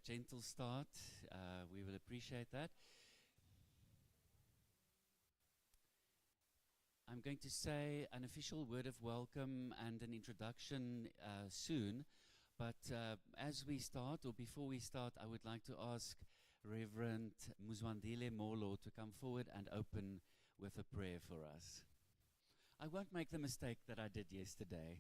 gentle start. We will appreciate that. I'm going to say an official word of welcome and an introduction soon. But as we start, or before we start, I would like to ask Reverend Muzwandile Molo to come forward and open with a prayer for us. I won't make the mistake that I did yesterday.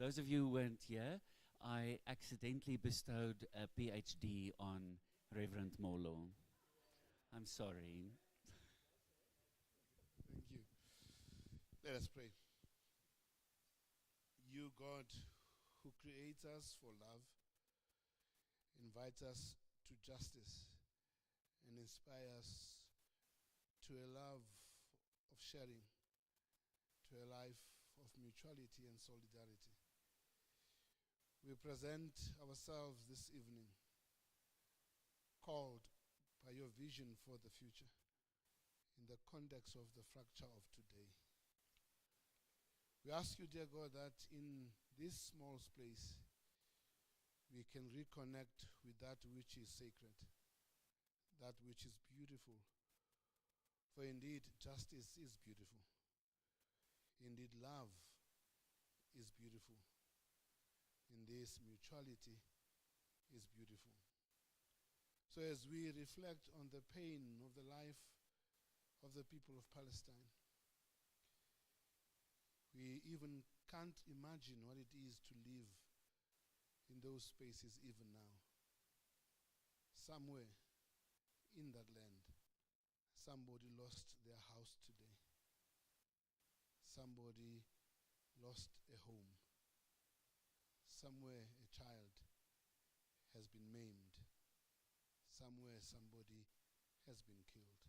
Those of you who weren't here, I accidentally bestowed a PhD on Reverend Molo. I'm sorry. Thank you. Let us pray. You, God, who creates us for love, invite us to justice and inspire us to a love of sharing, to a life of mutuality and solidarity. We present ourselves this evening, called by your vision for the future, in the context of the fracture of today. We ask you, dear God, that in this small space, we can reconnect with that which is sacred, that which is beautiful. For indeed, justice is beautiful. Indeed, love is beautiful. In this, mutuality is beautiful. So as we reflect on the pain of the life of the people of Palestine, we even can't imagine what it is to live in those spaces even now. Somewhere in that land, somebody lost their house today. Somebody lost a home. Somewhere a child has been maimed. Somewhere somebody has been killed.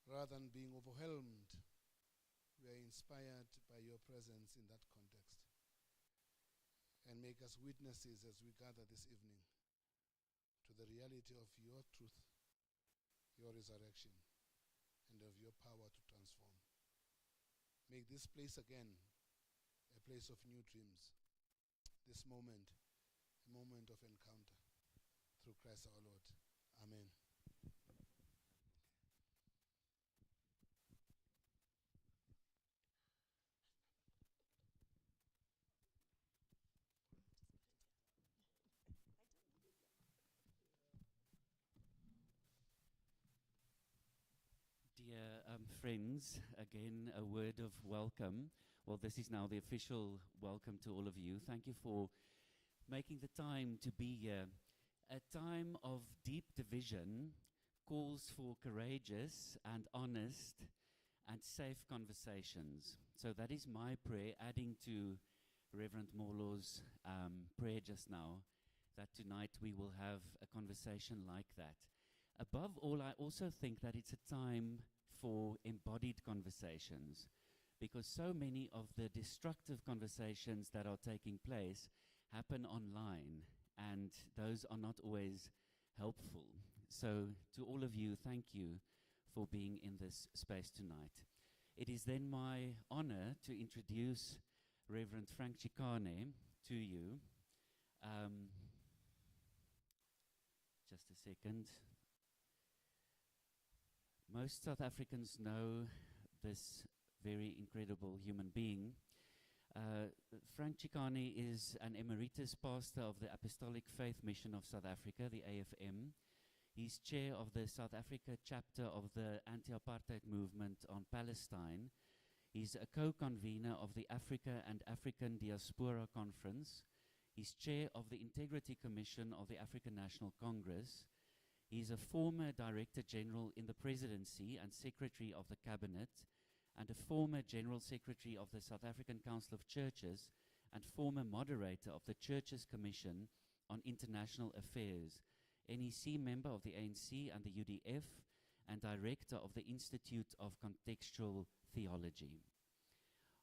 Rather than being overwhelmed, we are inspired by your presence in that context. And make us witnesses as we gather this evening to the reality of your truth, your resurrection, and of your power to transform. Make this place again a place of new dreams. This moment, a moment of encounter. Through Christ our Lord. Amen. Dear friends, again a word of welcome. Well, this is now the official welcome to all of you. Thank you for making the time to be here. A time of deep division calls for courageous and honest and safe conversations. So that is my prayer, adding to Reverend Molo's prayer just now, that tonight we will have a conversation like that. Above all, I also think that it's a time for embodied conversations, because so many of the destructive conversations that are taking place happen online, and those are not always helpful. So to all of you, thank you for being in this space tonight. It is then my honor to introduce Reverend Frank Chikane to you. Just a second. Most South Africans know this very incredible human being. Frank Chikane is an emeritus pastor of the Apostolic Faith Mission of South Africa, the AFM. He's chair of the South Africa chapter of the anti-apartheid movement on Palestine. He's a co-convener of the Africa and African Diaspora Conference. He's chair of the Integrity Commission of the African National Congress. He's a former Director General in the Presidency and Secretary of the Cabinet, and a former General Secretary of the South African Council of Churches, and former moderator of the Churches Commission on International Affairs, NEC member of the ANC and the UDF, and director of the Institute of Contextual Theology.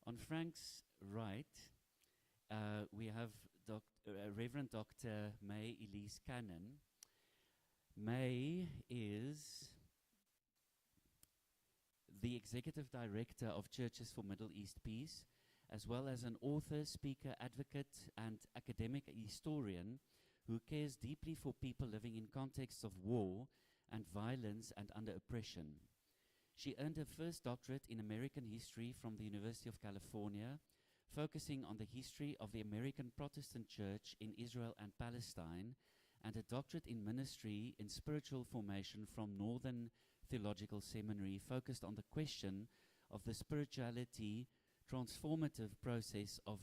On Frank's right, we have Reverend Dr. May Elise Cannon. May is the Executive Director of Churches for Middle East Peace, as well as an author, speaker, advocate, and academic historian who cares deeply for people living in contexts of war and violence and under oppression. She earned her first doctorate in American history from the University of California, focusing on the history of the American Protestant Church in Israel and Palestine, and a doctorate in ministry in spiritual formation from Northern Theological Seminary, focused on the question of the spirituality transformative process of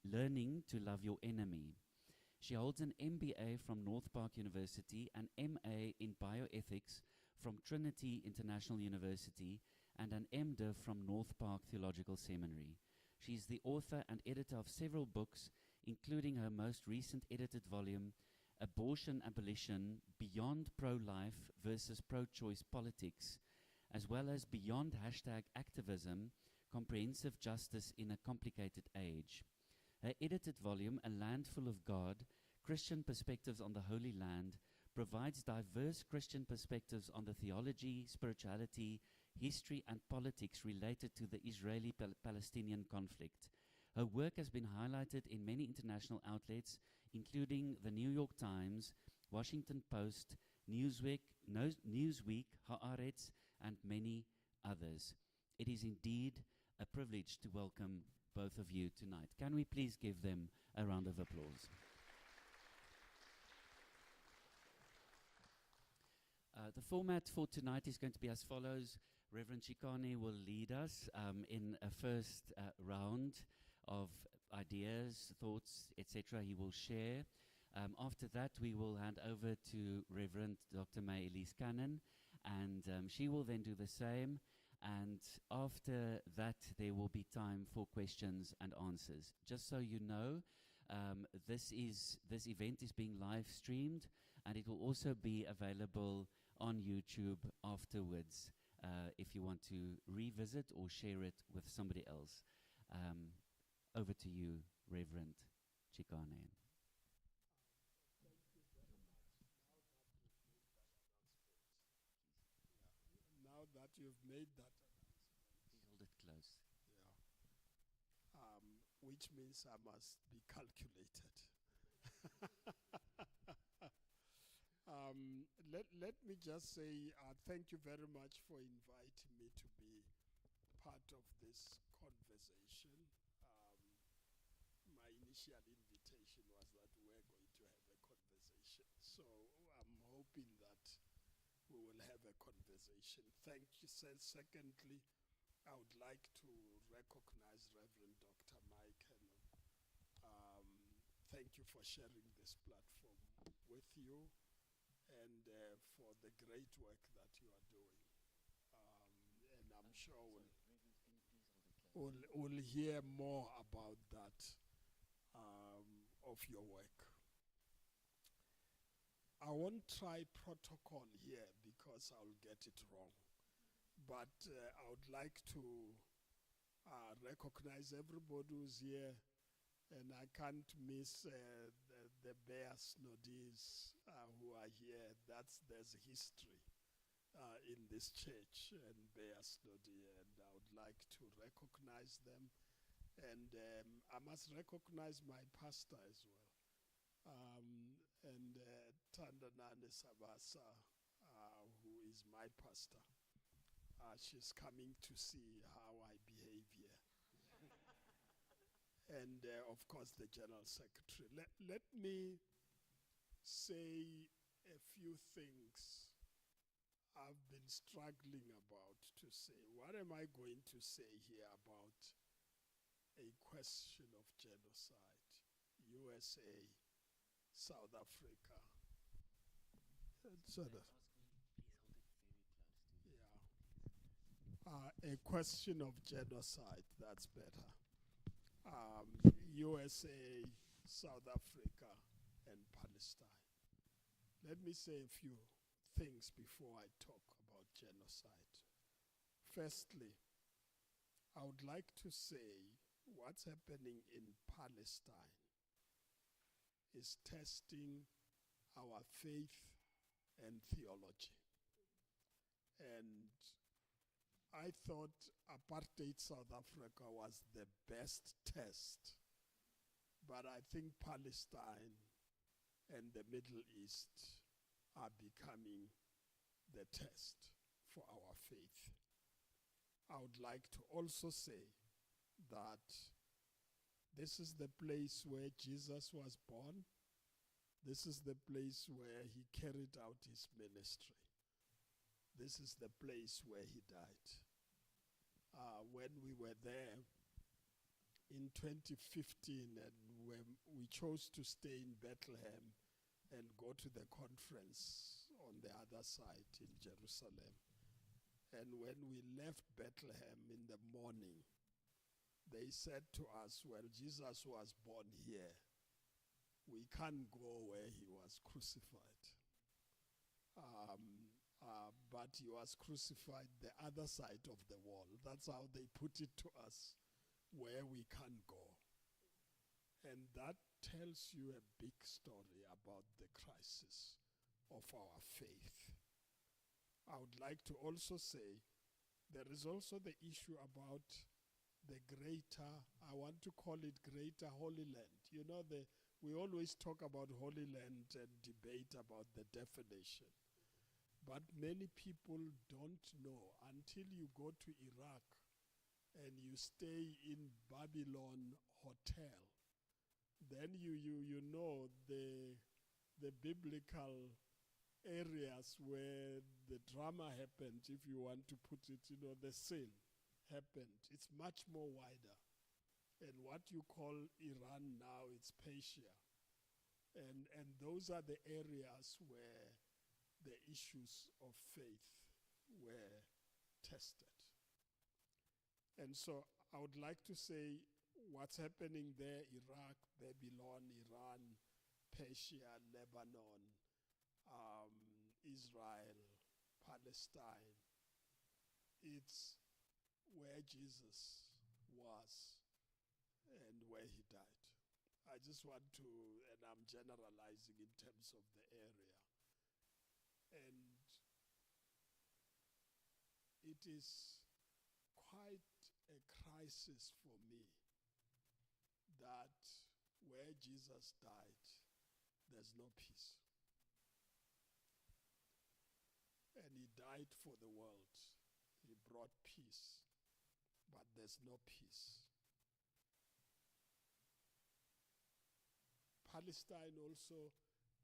learning to love your enemy. She holds an MBA from North Park University, an MA in bioethics from Trinity International University, and an MDiv from North Park Theological Seminary. She is the author and editor of several books, including her most recent edited volume, Abortion Abolition, Beyond Pro-Life versus Pro-Choice Politics, as well as Beyond #Activism, Comprehensive Justice in a Complicated Age. Her edited volume, A Land Full of God, Christian Perspectives on the Holy Land, provides diverse Christian perspectives on the theology, spirituality, history, and politics related to the Israeli-Palestinian conflict. Her work has been highlighted in many international outlets, including the New York Times, Washington Post, Newsweek, Haaretz, and many others. It is indeed a privilege to welcome both of you tonight. Can we please give them a round of applause? The format for tonight is going to be as follows. Reverend Chikane will lead us in a first round of ideas, thoughts, etc. he will share. After that, we will hand over to Reverend Dr. May Elise Cannon, and she will then do the same. And after that, there will be time for questions and answers. Just so you know, this event is being live streamed, and it will also be available on YouTube afterwards if you want to revisit or share it with somebody else. Over to you, Reverend Chikane. Now that you've made that announcement, Hold it close. which means I must be calculated. Let me just say thank you very much for inviting me to be part of this conversation. My initial invitation was that we're going to have a conversation. So I'm hoping that we will have a conversation. Thank you. Secondly, I would like to recognize Reverend Dr. Mike, and thank you for sharing this platform with you, and for the great work that you are doing. And I'm sure we'll hear more about that, of your work. I won't try protocol here because I'll get it wrong. But I would like to recognize everybody who's here, and I can't miss the Bear Snodies who are here. There's history in this church, and Bear Snoddy, and I would like to recognize them. And I must recognize my pastor as well. And Tandanane Sabasa, who is my pastor. She's coming to see how I behave here. And of course the General Secretary. Let me say a few things I've been struggling about to say. What am I going to say here about a question of genocide? USA, South Africa. A question of genocide, that's better. USA, South Africa, and Palestine. Let me say a few things before I talk about genocide. Firstly, I would like to say what's happening in Palestine is testing our faith and theology. And I thought apartheid South Africa was the best test, but I think Palestine and the Middle East are becoming the test for our faith. I would like to also say that this is the place where Jesus was born. This is the place where he carried out his ministry. This is the place where he died. When we were there in 2015, and when we chose to stay in Bethlehem and go to the conference on the other side in Jerusalem. And when we left Bethlehem in the morning, they said to us, well, Jesus was born here. We can't go where he was crucified. But he was crucified the other side of the wall. That's how they put it to us, where we can't go. And that tells you a big story about the crisis of our faith. I would like to also say there is also the issue about the greater, I want to call it greater Holy Land. You know, we always talk about Holy Land and debate about the definition. But many people don't know until you go to Iraq and you stay in Babylon Hotel. Then you know the biblical areas where the drama happened, if you want to put it, the sin happened. It's much more wider. And what you call Iran now, it's Persia. And those are the areas where the issues of faith were tested. And so I would like to say what's happening there, Iraq, Babylon, Iran, Persia, Lebanon, Israel, Palestine, it's where Jesus was and where he died. I just want to, and I'm generalizing in terms of the area. And it is quite a crisis for me that where Jesus died, there's no peace. And he died for the world. He brought peace, but there's no peace. Palestine also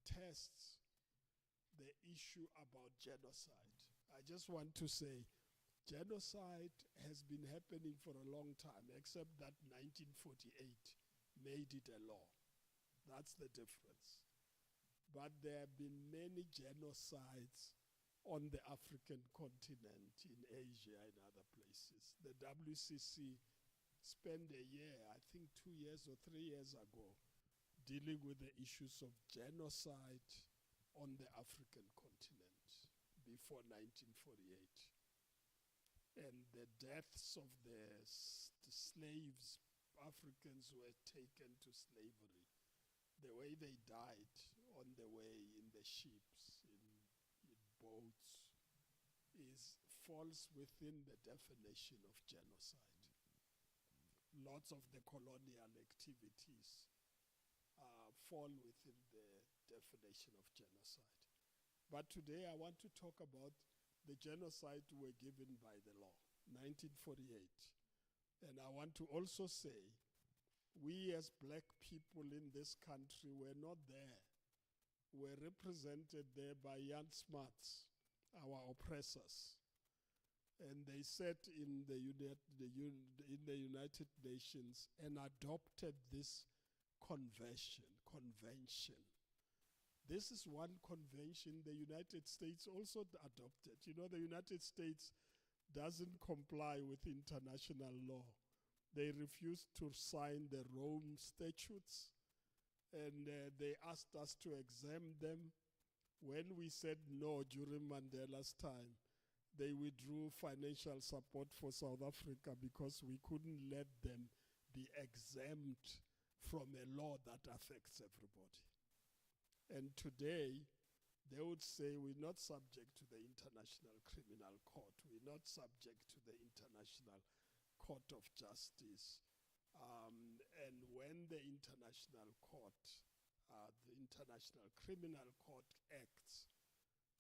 tests the issue about genocide. I just want to say, genocide has been happening for a long time, except that 1948 made it a law. That's the difference. But there have been many genocides on the African continent, in Asia and other places. The WCC spent a year, I think 2 years or 3 years ago, dealing with the issues of genocide on the African continent before 1948. And the deaths of the slaves, Africans who were taken to slavery, the way they died on the way in the ships, in boats, falls within the definition of genocide. Lots of the colonial activities fall within the definition of genocide. But today I want to talk about the genocide were given by the law, 1948. And I want to also say, we as black people in this country were not there. We're represented there by Jan Smuts, our oppressors. And they sat in the United Nations and adopted this convention. This is one convention the United States also adopted. You know, the United States doesn't comply with international law. They refused to sign the Rome Statutes, and they asked us to exempt them. When we said no during Mandela's time, they withdrew financial support for South Africa because we couldn't let them be exempt from a law that affects everybody. And today, they would say we're not subject to the International Criminal Court. We're not subject to the International Court of Justice. And when the International Court the International Criminal Court acts,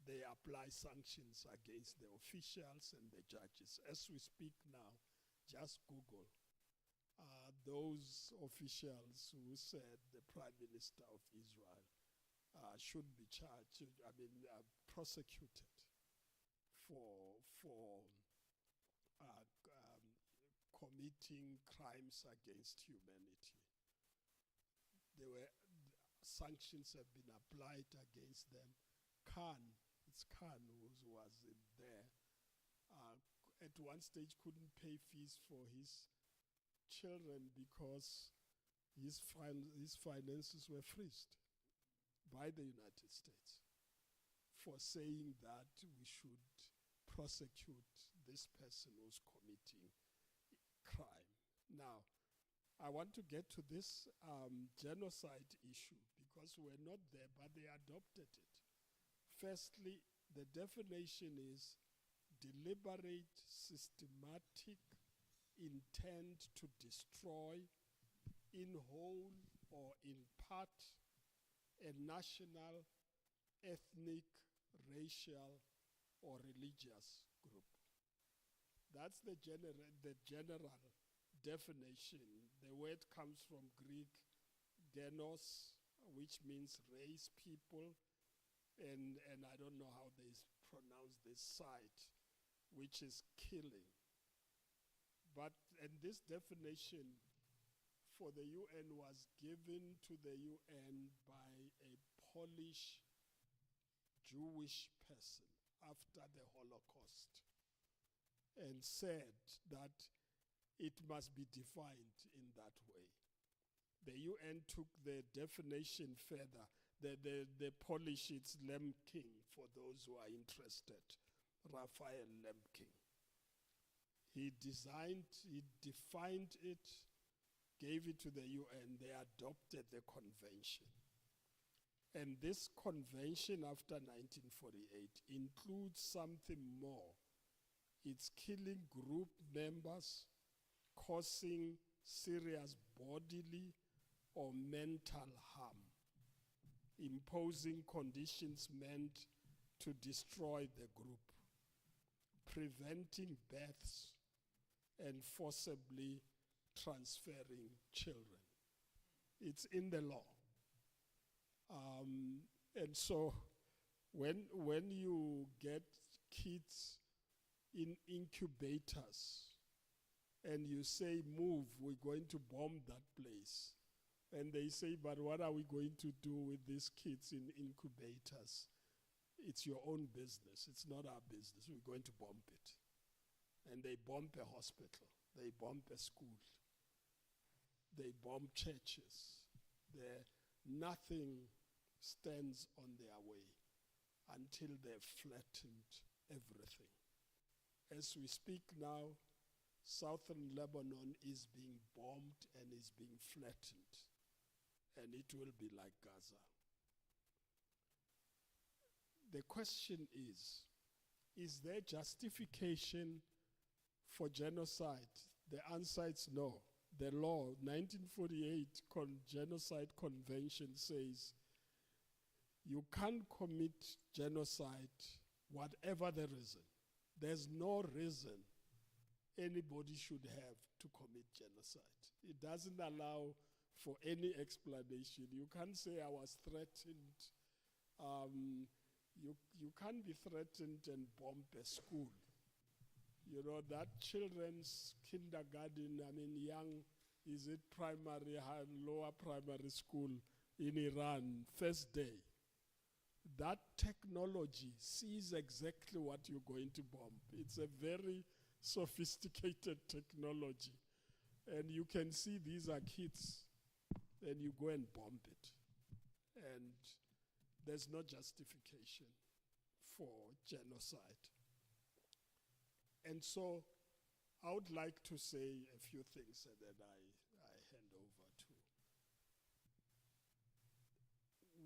they apply sanctions against the officials and the judges. As we speak now, just Google those officials who said the Prime Minister of Israel should be charged, prosecuted for committing crimes against humanity. Sanctions have been applied against them. It's Khan who was in there. At one stage couldn't pay fees for his children because his finances were freezed by the United States for saying that we should prosecute this person who's committing crime. Now, I want to get to this genocide issue because we're not there, but they adopted it. Firstly, the definition is deliberate, systematic intent to destroy in whole or in part a national, ethnic, racial, or religious group. That's the general definition. The word comes from Greek genos, which means race, people, and I don't know how they pronounce this site, which is killing. And this definition for the UN was given to the UN by a Polish Jewish person after the Holocaust, and said that it must be defined in that way. The UN took the definition further. The Polish, it's Lemking, for those who are interested, Raphael Lemking. He defined it, gave it to the UN, they adopted the convention. And this convention after 1948 includes something more. It's killing group members, causing serious bodily or mental harm, imposing conditions meant to destroy the group, preventing births, and forcibly transferring children. It's in the law. And so when you get kids in incubators and you say, move, we're going to bomb that place, and they say, but what are we going to do with these kids in incubators? It's your own business. It's not our business. We're going to bomb it. And they bomb a hospital. They bomb a school. They bomb churches. Nothing stands on their way until they've flattened everything. As we speak now, southern Lebanon is being bombed and is being flattened. And it will be like Gaza. The question is there justification for genocide? The answer is no. The law, 1948 Genocide Convention says you can't commit genocide whatever the reason. There's no reason anybody should have to commit genocide. It doesn't allow for any explanation. You can't say I was threatened. You can't be threatened and bomb a school. You know, that children's kindergarten, young, is it primary, lower primary school in Iran, first day. That technology sees exactly what you're going to bomb. It's a very sophisticated technology. And you can see these are kids, and you go and bomb it. And there's no justification for genocide. And so I would like to say a few things and then I hand over to.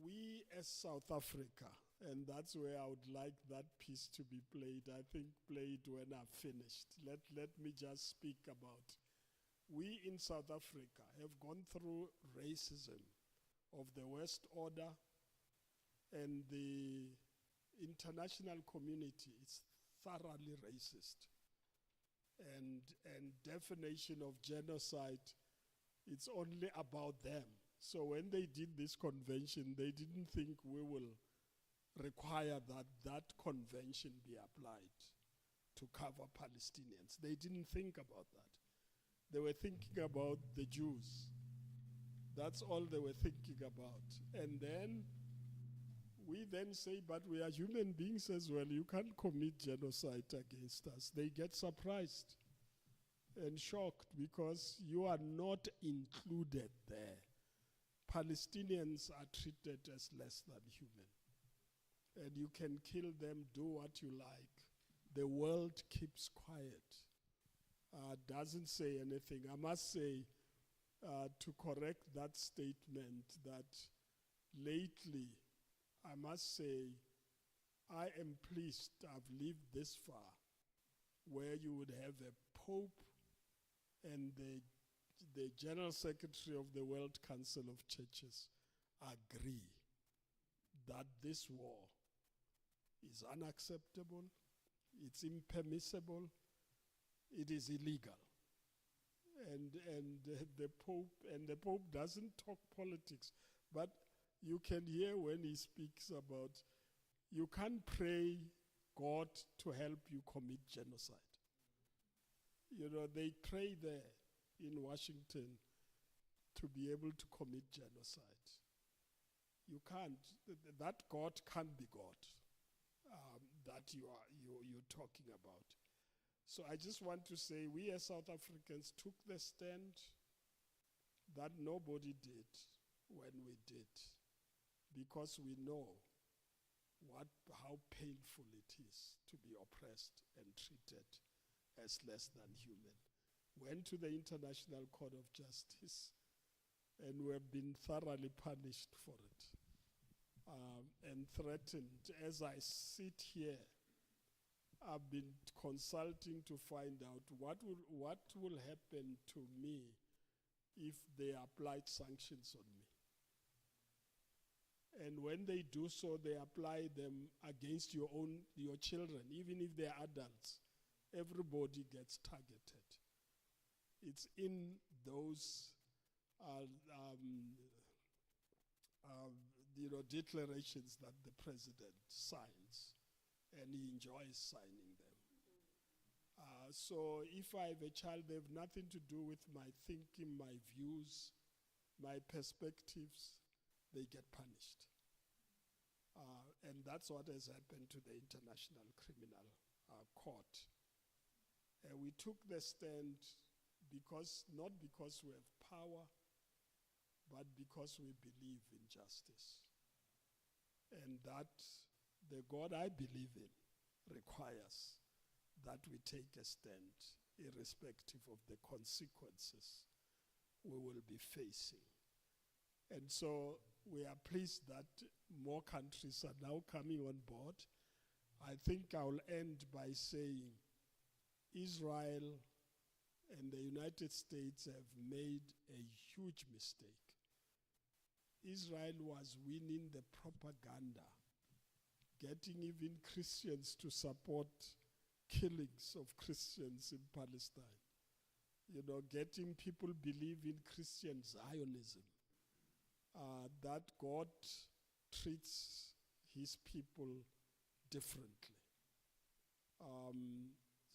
We as South Africa, and that's where I would like that piece to be played, I think played when I've finished. Let me just speak about. We in South Africa have gone through racism of the West Order, and the international community is thoroughly racist. And definition of genocide, it's only about them. So when they did this convention, they didn't think we will require that that convention be applied to cover Palestinians. They didn't think about that. They were thinking about the Jews. That's all they were thinking about. And then we then say, but we are human beings as well. You can't commit genocide against us. They get surprised and shocked because you are not included there. Palestinians are treated as less than human. And you can kill them, do what you like. The world keeps quiet, doesn't say anything. I must say, to correct that statement, that lately, I must say, I am pleased I've lived this far, where you would have a pope and the General Secretary of the World Council of Churches agree that this war is unacceptable, it's impermissible, it is illegal. And the Pope doesn't talk politics, but you can hear when he speaks about you can't pray God to help you commit genocide. You know, they pray there in Washington to be able to commit genocide. You can't. That God can't be God that you're talking about. So I just want to say we as South Africans took the stand that nobody did when we did, because we know how painful it is to be oppressed and treated as less than human. Went to the International Court of Justice, and we have been thoroughly punished for it, and threatened. As I sit here, I've been consulting to find out what will happen to me if they applied sanctions on me. And when they do so, they apply them against your children, even if they're adults. Everybody gets targeted. It's in those declarations that the president signs, and he enjoys signing them. So if I have a child, they have nothing to do with my thinking, my views, my perspectives. They get punished. And that's what has happened to the International Criminal Court. We took the stand not because we have power, but because we believe in justice. And that the God I believe in requires that we take a stand irrespective of the consequences we will be facing. And so we are pleased that more countries are now coming on board. I think I'll end by saying Israel and the United States have made a huge mistake. Israel was winning the propaganda, getting even Christians to support killings of Christians in Palestine. You know, getting people believe in Christian Zionism, that God treats his people differently.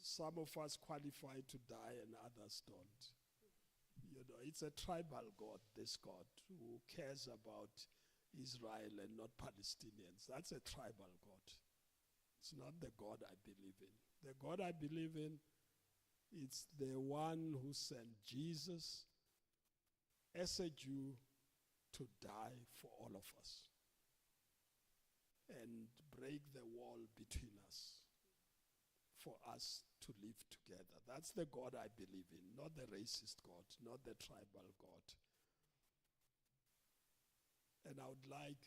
Some of us qualify to die and others don't. You know, it's a tribal God, this God, who cares about Israel and not Palestinians. That's a tribal God. It's not the God I believe in. The God I believe in, it's the one who sent Jesus as a Jew to die for all of us and break the wall between us for us to live together. That's the God I believe in, not the racist God, not the tribal God. And I would like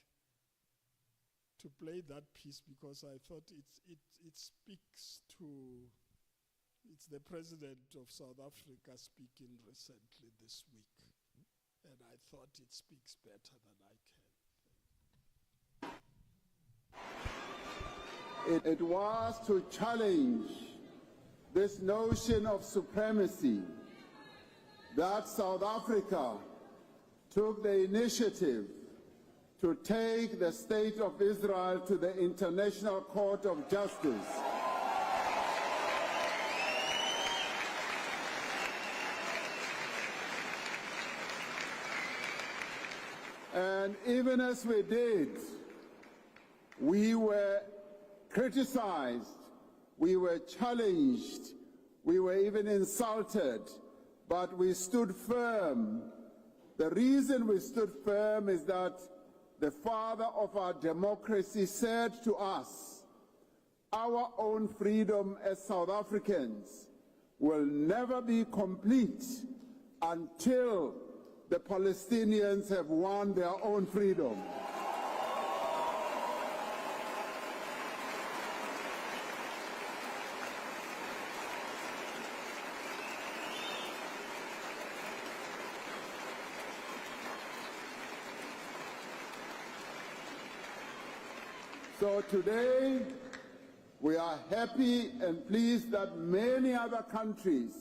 to play that piece because I thought it speaks to, it's the president of South Africa speaking recently this week. and I thought it speaks better than I can. It was to challenge this notion of supremacy that South Africa took the initiative to take the State of Israel to the International Court of Justice. And even as we did, we were criticized, we were challenged, we were even insulted, but we stood firm. The reason we stood firm is that the father of our democracy said to us, our own freedom as South Africans will never be complete until the Palestinians have won their own freedom. So today, we are happy and pleased that many other countries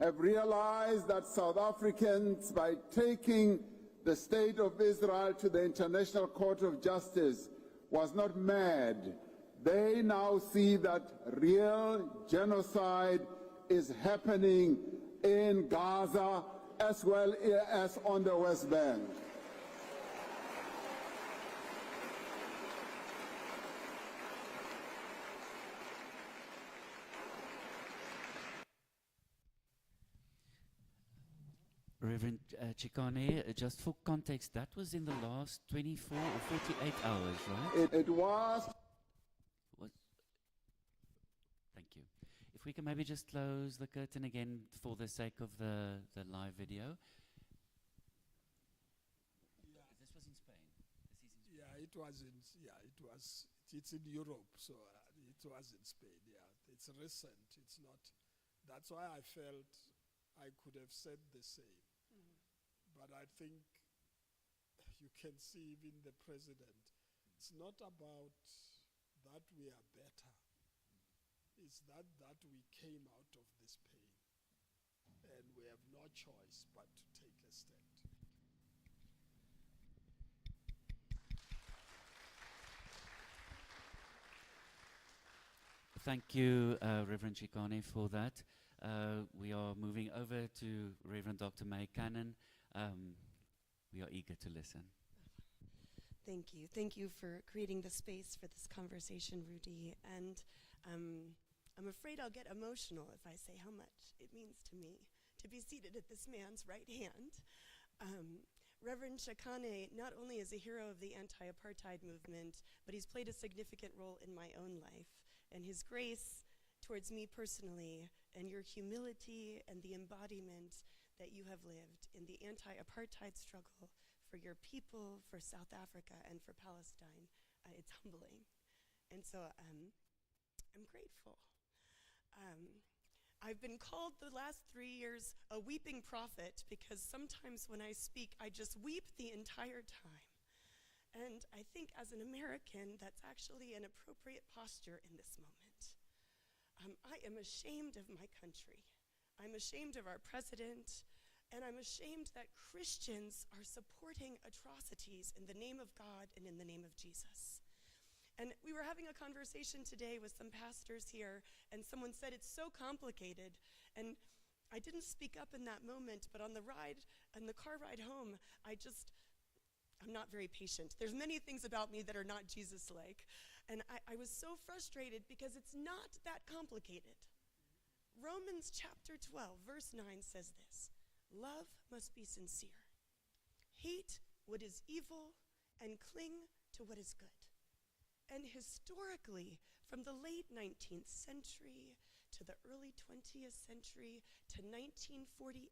have realized that South Africans, by taking the State of Israel to the International Court of Justice, was not mad. They now see that real genocide is happening in Gaza as well as on the West Bank. Reverend Chikane, just for context, that was in the last 24 or 48 hours, right? It was. Thank you. If we can maybe just close the curtain again for the sake of the live video. Yeah. This was in Spain. This is in Spain. Yeah, it was in. Yeah, it was. It's in Europe, so it was in Spain. Yeah, it's recent. It's not. That's why I felt I could have said the same. But I think you can see even the president, it's not about that we are better. It's that we came out of this pain. And we have no choice but to take a stand. Thank you, Reverend Chikane, for that. We are moving over to Reverend Dr. May Cannon. We are eager to listen. Thank you. Thank you for creating the space for this conversation, Rudy. And I'm afraid I'll get emotional if I say how much it means to me to be seated at this man's right hand. Reverend Chikane not only is a hero of the anti-apartheid movement, but he's played a significant role in my own life. And his grace towards me personally, and your humility and the embodiment that you have lived in the anti-apartheid struggle for your people, for South Africa, and for Palestine, it's humbling. And so I'm grateful. I've been called the last 3 years a weeping prophet because sometimes when I speak, I just weep the entire time. And I think as an American, that's actually an appropriate posture in this moment. I am ashamed of my country. I'm ashamed of our president, and I'm ashamed that Christians are supporting atrocities in the name of God and in the name of Jesus. And we were having a conversation today with some pastors here, and someone said it's so complicated. And I didn't speak up in that moment, but on the car ride home, I'm not very patient. There's many things about me that are not Jesus-like. And I was so frustrated because it's not that complicated. Romans chapter 12, verse 9 says this: love must be sincere. Hate what is evil and cling to what is good. And historically, from the late 19th century to the early 20th century to 1948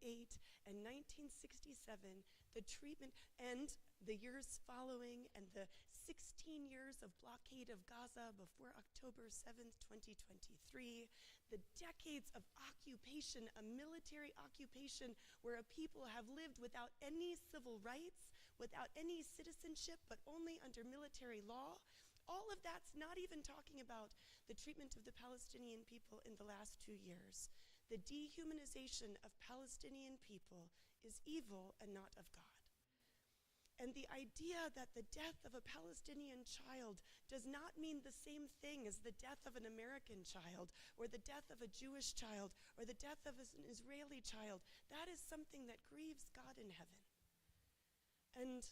and 1967, the treatment and the years following and the 16 years of blockade of Gaza before October 7th, 2023, the decades of occupation, a military occupation where a people have lived without any civil rights, without any citizenship, but only under military law. All of that's not even talking about the treatment of the Palestinian people in the last 2 years. The dehumanization of Palestinian people is evil and not of God. And the idea that the death of a Palestinian child does not mean the same thing as the death of an American child, or the death of a Jewish child, or the death of an Israeli child, that is something that grieves God in heaven. And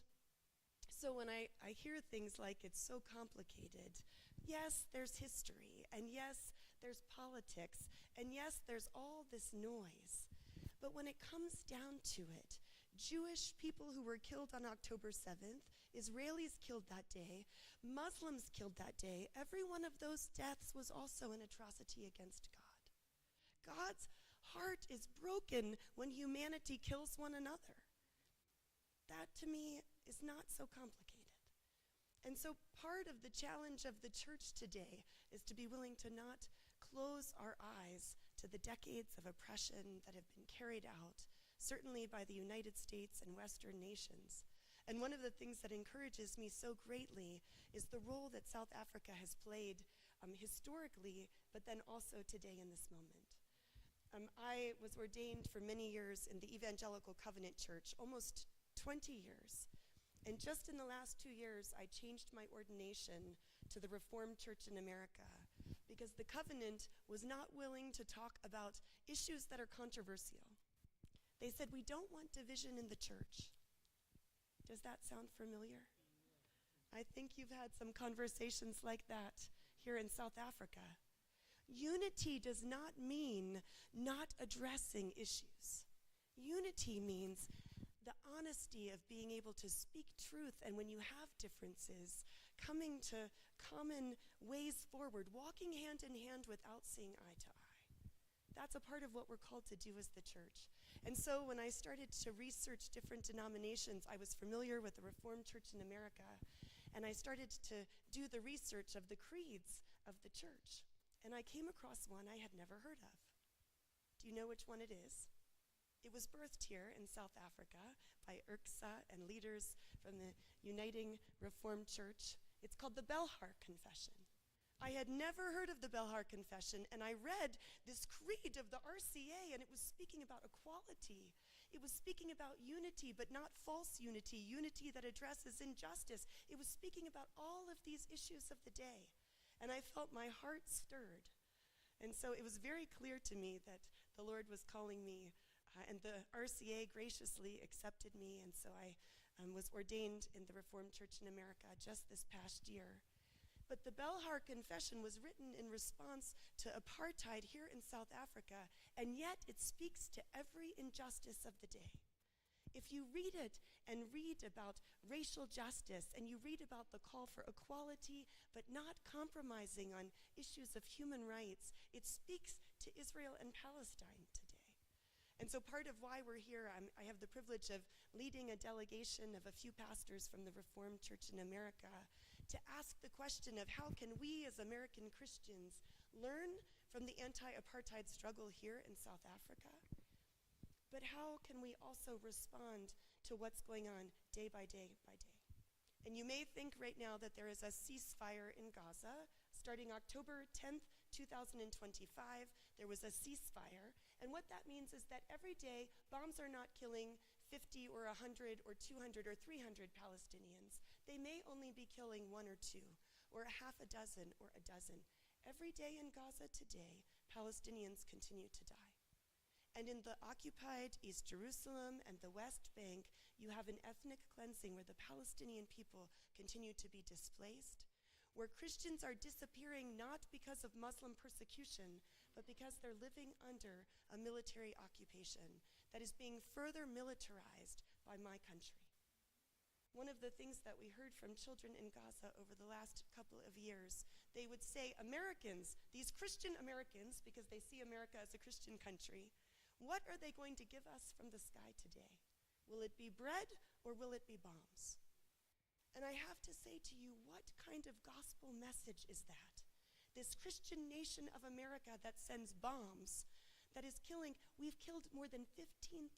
so when I hear things like it's so complicated, yes, there's history, and yes, there's politics, and yes, there's all this noise. But when it comes down to it, Jewish people who were killed on October 7th, Israelis killed that day, Muslims killed that day, every one of those deaths was also an atrocity against God. God's heart is broken when humanity kills one another. That, to me, is not so complicated. And so part of the challenge of the church today is to be willing to not close our eyes to the decades of oppression that have been carried out, certainly by the United States and Western nations. And one of the things that encourages me so greatly is the role that South Africa has played historically, but then also today in this moment. I was ordained for many years in the Evangelical Covenant Church, almost 20 years. And just in the last 2 years, I changed my ordination to the Reformed Church in America because the Covenant was not willing to talk about issues that are controversial. They said, we don't want division in the church. Does that sound familiar? I think you've had some conversations like that here in South Africa. Unity does not mean not addressing issues. Unity means the honesty of being able to speak truth, and when you have differences, coming to common ways forward, walking hand in hand without seeing eye to eye. That's a part of what we're called to do as the church. And so when I started to research different denominations, I was familiar with the Reformed Church in America, and I started to do the research of the creeds of the church. And I came across one I had never heard of. Do you know which one it is? It was birthed here in South Africa by ABSA and leaders from the Uniting Reformed Church. It's called the Belhar Confession. I had never heard of the Belhar Confession, and I read this creed of the RCA, and it was speaking about equality. It was speaking about unity, but not false unity, unity that addresses injustice. It was speaking about all of these issues of the day, and I felt my heart stirred. And so it was very clear to me that the Lord was calling me, and the RCA graciously accepted me, and so I was ordained in the Reformed Church in America just this past year. But the Belhar Confession was written in response to apartheid here in South Africa, and yet it speaks to every injustice of the day. If you read it and read about racial justice, and you read about the call for equality, but not compromising on issues of human rights, it speaks to Israel and Palestine today. And so part of why we're here, I have the privilege of leading a delegation of a few pastors from the Reformed Church in America to ask the question of how can we as American Christians learn from the anti-apartheid struggle here in South Africa, but how can we also respond to what's going on day by day by day? And you may think right now that there is a ceasefire in Gaza. Starting October 10th, 2025, there was a ceasefire. And what that means is that every day, bombs are not killing 50 or 100 or 200 or 300 Palestinians. They may only be killing 1 or 2, or a half a dozen or a dozen. Every day in Gaza today, Palestinians continue to die. And in the occupied East Jerusalem and the West Bank, you have an ethnic cleansing where the Palestinian people continue to be displaced, where Christians are disappearing not because of Muslim persecution, but because they're living under a military occupation that is being further militarized by my country. One of the things that we heard from children in Gaza over the last couple of years, they would say, Americans, these Christian Americans, because they see America as a Christian country, what are they going to give us from the sky today? Will it be bread or will it be bombs? And I have to say to you, what kind of gospel message is that? This Christian nation of America that sends bombs, that is killing, we've killed more than 15,000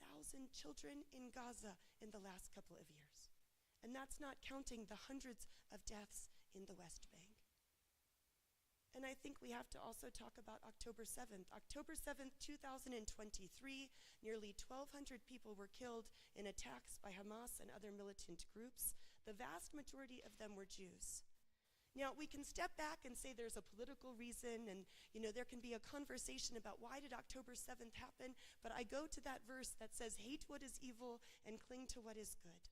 children in Gaza in the last couple of years. And that's not counting the hundreds of deaths in the West Bank. And I think we have to also talk about October 7th. October 7th, 2023, nearly 1,200 people were killed in attacks by Hamas and other militant groups. The vast majority of them were Jews. Now, we can step back and say there's a political reason, and there can be a conversation about why did October 7th happen, but I go to that verse that says, hate what is evil and cling to what is good.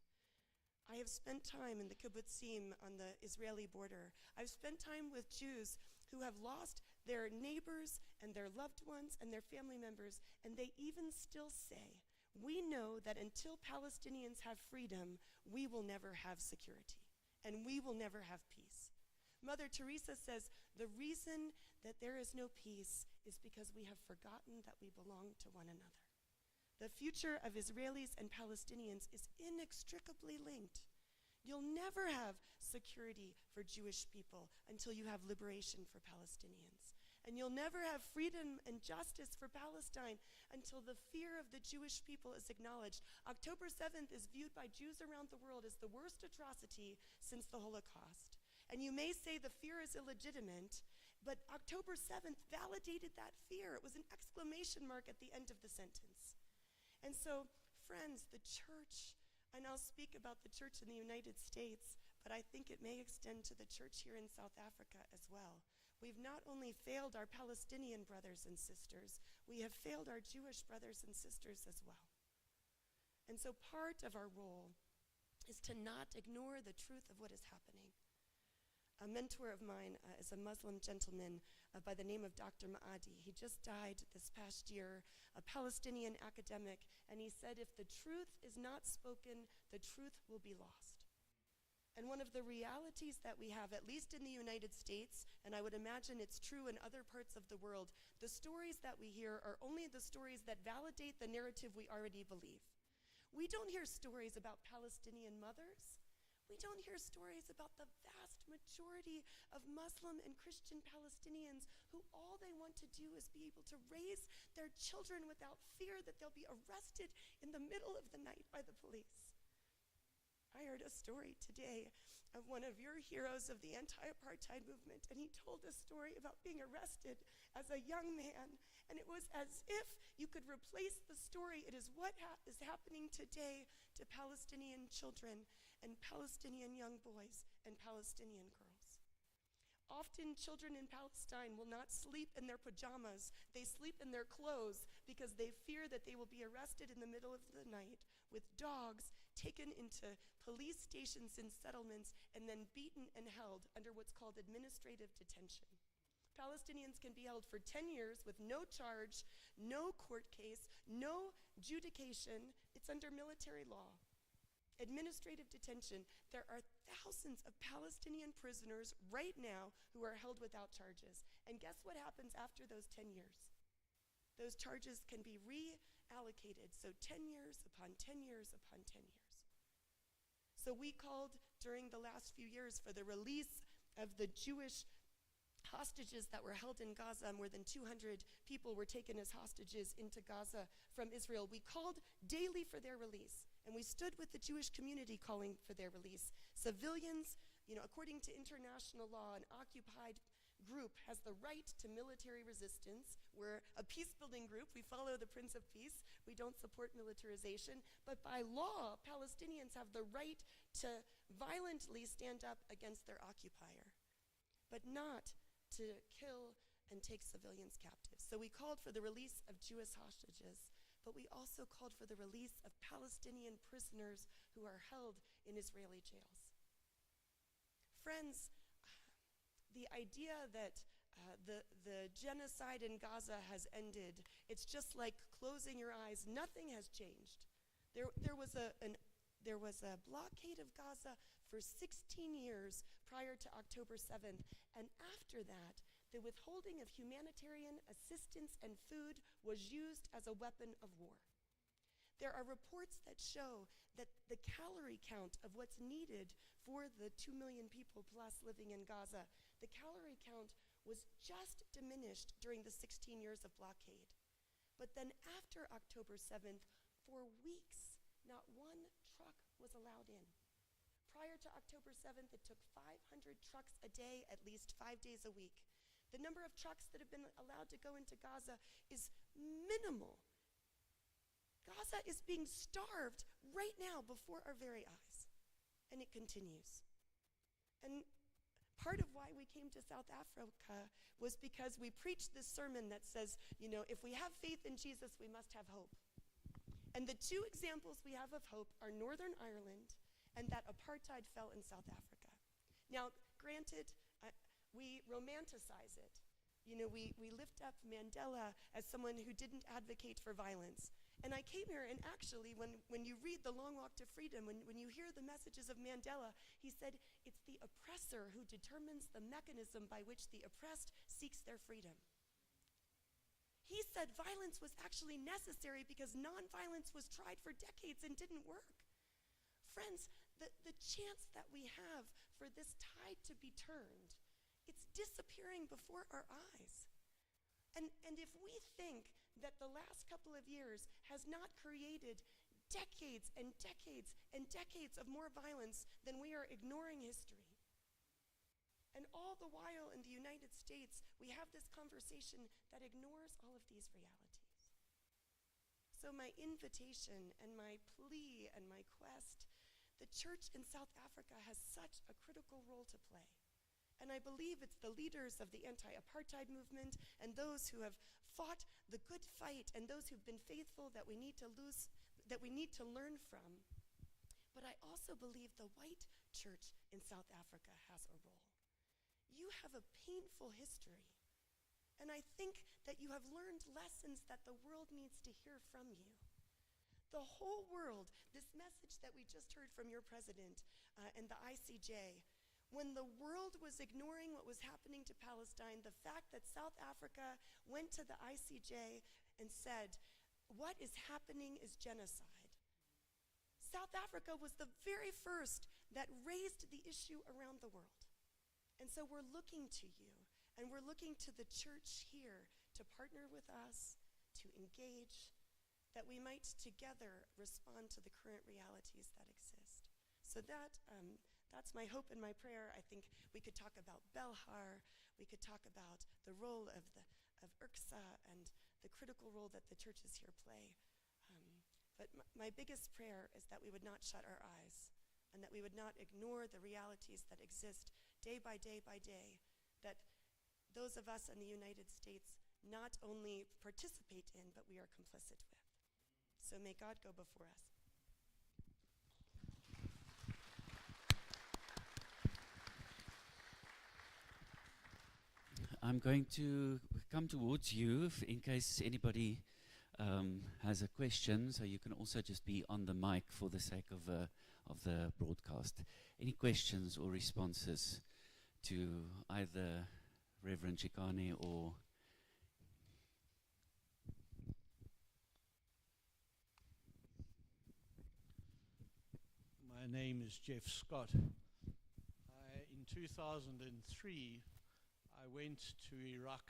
I have spent time in the kibbutzim on the Israeli border. I've spent time with Jews who have lost their neighbors and their loved ones and their family members, and they even still say, we know that until Palestinians have freedom, we will never have security, and we will never have peace. Mother Teresa says, the reason that there is no peace is because we have forgotten that we belong to one another. The future of Israelis and Palestinians is inextricably linked. You'll never have security for Jewish people until you have liberation for Palestinians. And you'll never have freedom and justice for Palestine until the fear of the Jewish people is acknowledged. October 7th is viewed by Jews around the world as the worst atrocity since the Holocaust. And you may say the fear is illegitimate, but October 7th validated that fear. It was an exclamation mark at the end of the sentence. And so, friends, the church, and I'll speak about the church in the United States, but I think it may extend to the church here in South Africa as well. We've not only failed our Palestinian brothers and sisters, we have failed our Jewish brothers and sisters as well. And so part of our role is to not ignore the truth of what is happening. A mentor of mine is a Muslim gentleman by the name of Dr. Maadi. He just died this past year, a Palestinian academic, and he said, if the truth is not spoken, the truth will be lost. And one of the realities that we have, at least in the United States, and I would imagine it's true in other parts of the world, the stories that we hear are only the stories that validate the narrative we already believe. We don't hear stories about Palestinian mothers. We don't hear stories about the vast majority of Muslim and Christian Palestinians who all they want to do is be able to raise their children without fear that they'll be arrested in the middle of the night by the police. I heard a story today of one of your heroes of the anti-apartheid movement, and he told a story about being arrested as a young man, and it was as if you could replace the story. It is what is happening today to Palestinian children and Palestinian young boys and Palestinian girls. Often children in Palestine will not sleep in their pajamas. They sleep in their clothes because they fear that they will be arrested in the middle of the night with dogs, taken into police stations in settlements, and then beaten and held under what's called administrative detention. Palestinians can be held for 10 years with no charge, no court case, no adjudication. It's under military law. Administrative detention. There are thousands of Palestinian prisoners right now who are held without charges. And guess what happens after those 10 years? Those charges can be reallocated. So 10 years upon 10 years upon 10 years. So we called during the last few years for the release of the Jewish hostages that were held in Gaza. More than 200 people were taken as hostages into Gaza from Israel. We called daily for their release, and we stood with the Jewish community calling for their release. Civilians, according to international law, an occupied group has the right to military resistance. We're a peace-building group. We follow the Prince of Peace. We don't support militarization. But by law, Palestinians have the right to violently stand up against their occupier, but not to kill and take civilians captive. So we called for the release of Jewish hostages, but we also called for the release of Palestinian prisoners who are held in Israeli jails. Friends, the idea that the genocide in Gaza has ended, it's just like closing your eyes. Nothing has changed. There was a blockade of Gaza for 16 years prior to October 7th, and after that, the withholding of humanitarian assistance and food was used as a weapon of war. There are reports that show that the calorie count of what's needed for the 2 million people plus living in Gaza, the calorie count was just diminished during the 16 years of blockade. But then after October 7th, for weeks, not one truck was allowed in. Prior to October 7th, it took 500 trucks a day, at least 5 days a week. The number of trucks that have been allowed to go into Gaza is minimal. Gaza is being starved right now before our very eyes, and it continues. And part of why we came to South Africa was because we preached this sermon that says, if we have faith in Jesus, we must have hope. And the two examples we have of hope are Northern Ireland and that apartheid fell in South Africa. Now, granted, we romanticize it. We lift up Mandela as someone who didn't advocate for violence. And I came here, and actually, when you read The Long Walk to Freedom, when you hear the messages of Mandela, he said, it's the oppressor who determines the mechanism by which the oppressed seeks their freedom. He said violence was actually necessary because nonviolence was tried for decades and didn't work. Friends, the chance that we have for this tide to be turned, it's disappearing before our eyes. And if we think that the last couple of years has not created decades and decades and decades of more violence, then we are ignoring history. And all the while in the United States, we have this conversation that ignores all of these realities. So my invitation and my plea and my quest, the church in South Africa has such a critical role to play. And I believe it's the leaders of the anti-apartheid movement and those who have fought the good fight and those who've been faithful that we need to learn from. But I also believe the white church in South Africa has a role. You have a painful history. And I think that you have learned lessons that the world needs to hear from you. The whole world, this message that we just heard from your president and the ICJ, when the world was ignoring what was happening to Palestine, the fact that South Africa went to the ICJ and said, what is happening is genocide. South Africa was the very first that raised the issue around the world. And so we're looking to you, and we're looking to the church here to partner with us, to engage, that we might together respond to the current realities that exist. So that's my hope and my prayer. I think we could talk about Belhar, we could talk about the role of ABSA and the critical role that the churches here play. But my biggest prayer is that we would not shut our eyes and that we would not ignore the realities that exist day by day by day, that those of us in the United States not only participate in, but we are complicit with. So may God go before us. I'm going to come towards you in case anybody has a question, so you can also just be on the mic for the sake of the broadcast. Any questions or responses to either Reverend Chikane or My name is Jeff Scott. In 2003, I went to Iraq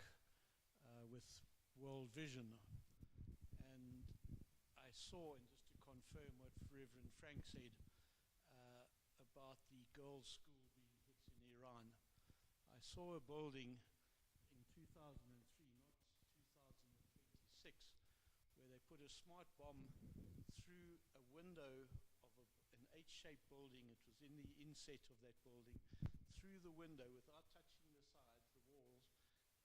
with World Vision, and I saw, and just to confirm what Reverend Frank said about the girls' school being hit in Iran, I saw a building in 2003, not 2026, where they put a smart bomb through a window of an H-shaped building. It was in the inset of that building, through the window without touching the sides, the walls,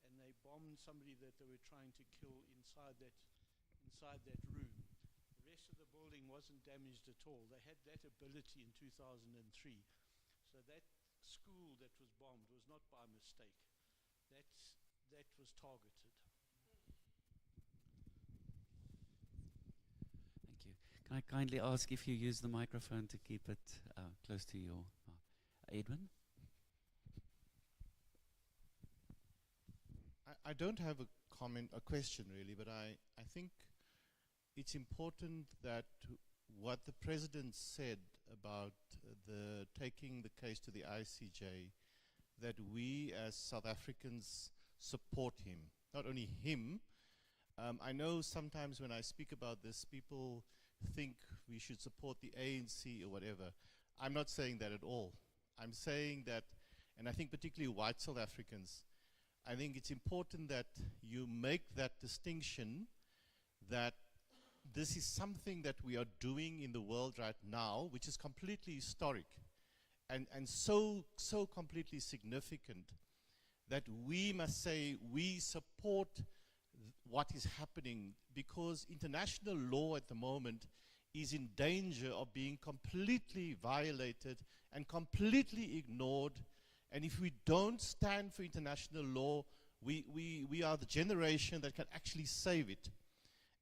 and they bombed somebody that they were trying to kill inside that room. The rest of the building wasn't damaged at all. They had that ability in 2003. So that school that was bombed was not by mistake. That was targeted. Thank you. Can I kindly ask if you use the microphone to keep it close to your mouth? Edwin? I don't have a question really, but I think it's important that what the President said about the taking the case to the ICJ, that we as South Africans support him. Not only him, I know sometimes when I speak about this, people think we should support the ANC or whatever. I'm not saying that at all. I'm saying that, and I think particularly white South Africans, I think it's important that you make that distinction, that this is something that we are doing in the world right now, which is completely historic and so completely significant, that we must say we support what is happening, because international law at the moment is in danger of being completely violated and completely ignored. And if we don't stand for international law, we are the generation that can actually save it.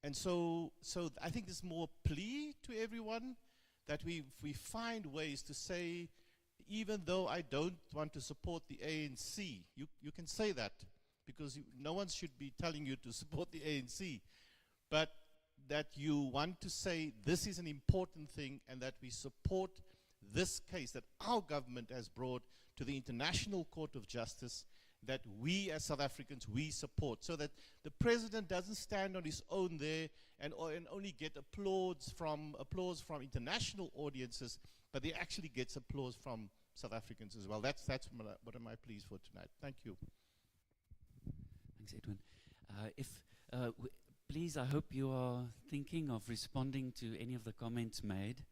And so I think there's more plea to everyone that we find ways to say, even though I don't want to support the ANC, you can say that, because no one should be telling you to support the ANC, but that you want to say this is an important thing and that we support this case that our government has brought to the International Court of Justice, that we as South Africans, we support, so that the President doesn't stand on his own there and only get applause from international audiences, but he actually gets applause from South Africans as well. That's what am I pleased for tonight. Thank you. Thanks, Edwin. Please, I hope you are thinking of responding to any of the comments made.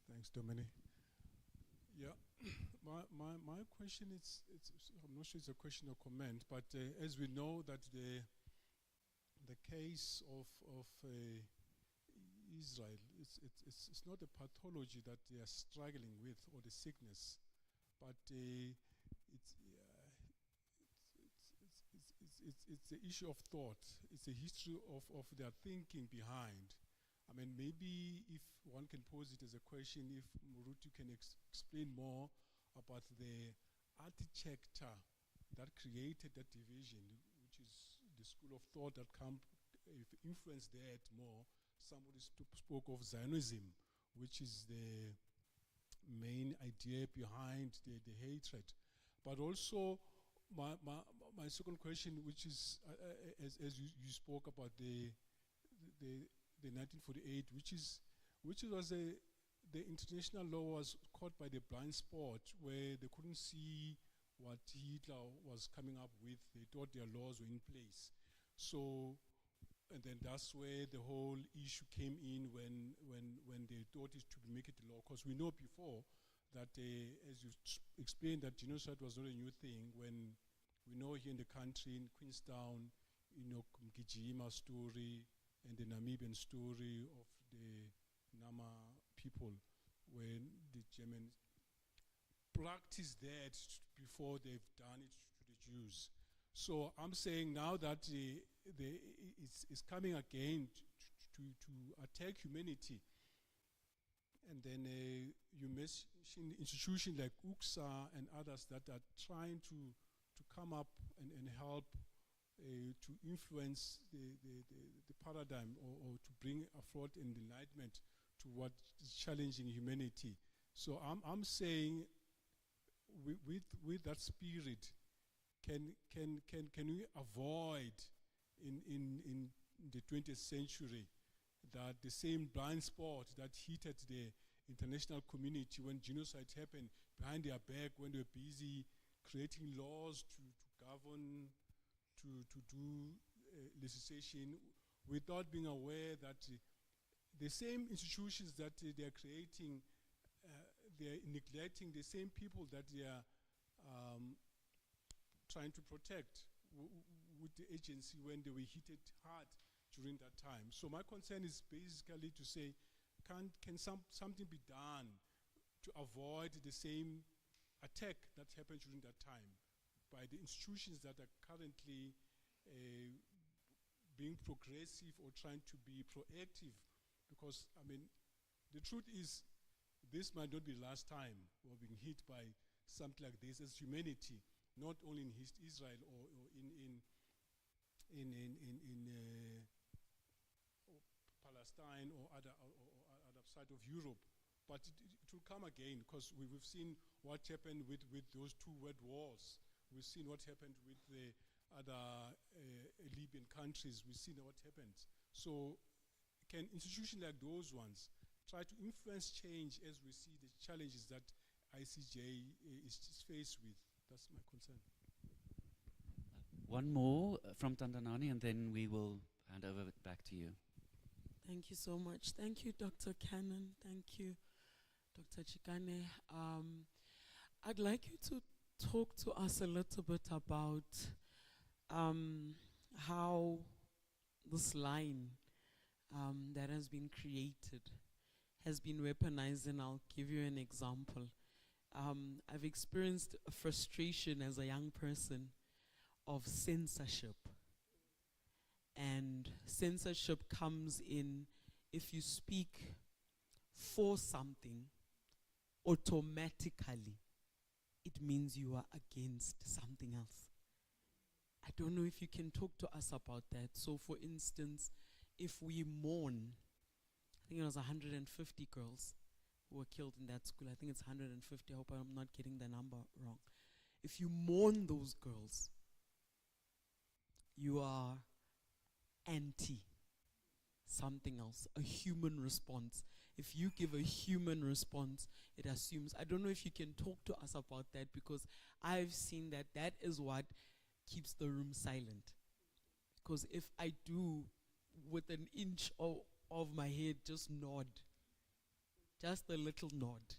Thanks, Dominic. Yeah, my question is, I'm not sure it's a question or comment, but as we know that the case of Israel, it's not a pathology that they are struggling with or the sickness, but it's the issue of thought. It's a history of their thinking behind. I mean, maybe if one can pose it as a question, if Murutu can explain more about the architecture that created that division, which is the school of thought that influenced that more. Somebody spoke of Zionism, which is the main idea behind the hatred. But also, my second question, which is, as you spoke about the 1948, which was the international law was caught by the blind spot, where they couldn't see what Hitler was coming up with. They thought their laws were in place. So, and then that's where the whole issue came in when they thought it to make it law. Because we know before that, as you explained, that genocide was not a new thing. When we know here in the country, in Queenstown, you know, Mgijima story and the Namibian story of the Nama people, when the Germans practiced that before they've done it to the Jews. So I'm saying now that it's coming again to attack humanity. And then you mentioned institutions like UXA and others that are trying to come up and help to influence the paradigm or to bring a thought and enlightenment to what is challenging humanity. So I'm saying with that spirit, can we avoid in the 20th century that the same blind spot that hit at the international community when genocide happened behind their back, when they were busy creating laws to govern, to do legislation, without being aware that the same institutions that they are creating, they are neglecting the same people that they are trying to protect with the agency when they were hit hard during that time. So my concern is basically to say, can something be done to avoid the same attack that happened during that time by the institutions that are currently being progressive or trying to be proactive? Because, I mean, the truth is, this might not be the last time we're being hit by something like this as humanity, not only in Israel or Palestine or other side of Europe. But it will come again, because we've seen what happened with those two world wars. We've seen what happened with the other Libyan countries. We've seen what happened. So can institutions like those ones try to influence change as we see the challenges that ICJ is faced with? That's my concern. One more from Tandanani, and then we will hand over back to you. Thank you so much. Thank you, Dr. Cannon. Thank you, Dr. Chikane. I'd like you to talk to us a little bit about how this line that has been created has been weaponized, and I'll give you an example. I've experienced a frustration as a young person of censorship. And censorship comes in if you speak for something, automatically it means you are against something else. I don't know if you can talk to us about that. So for instance, if we mourn, I think it was 150 girls who were killed in that school. I think it's 150. I hope I'm not getting the number wrong. If you mourn those girls, you are anti something else, a human response. If you give a human response, it assumes. I don't know if you can talk to us about that, because I've seen that that is what keeps the room silent. Because if I do, with an inch of my head, just nod, just a little nod,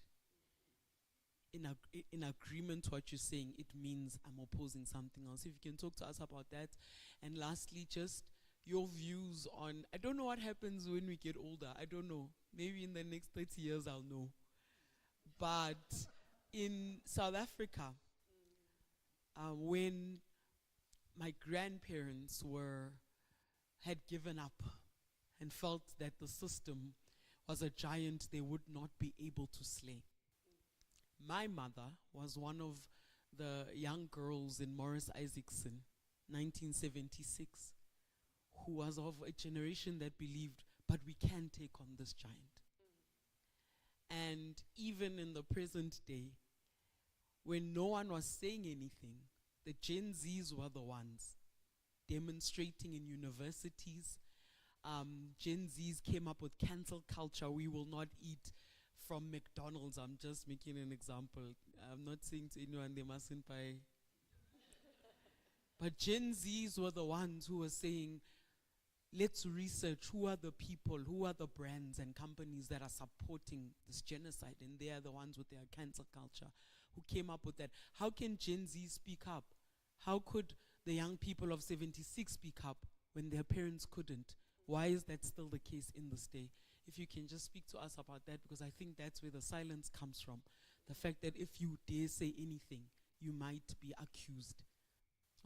in agreement to what you're saying, it means I'm opposing something else. If you can talk to us about that. And lastly, just your views on, I don't know what happens when we get older. I don't know. Maybe in the next 30 years I'll know. But in South Africa, when my grandparents had given up and felt that the system was a giant they would not be able to slay. My mother was one of the young girls in Morris Isaacson, 1976, who was of a generation that believed, but we can take on this giant. And even in the present day, when no one was saying anything, the Gen Zs were the ones demonstrating in universities. Gen Zs came up with cancel culture. We will not eat from McDonald's. I'm just making an example. I'm not saying to anyone they mustn't buy. But Gen Zs were the ones who were saying, let's research who are the people, who are the brands and companies that are supporting this genocide. And they are the ones with their cancel culture who came up with that. How can Gen Z speak up? How could the young people of 76 speak up when their parents couldn't? Why is that still the case in this day? If you can just speak to us about that, because I think that's where the silence comes from. The fact that if you dare say anything, you might be accused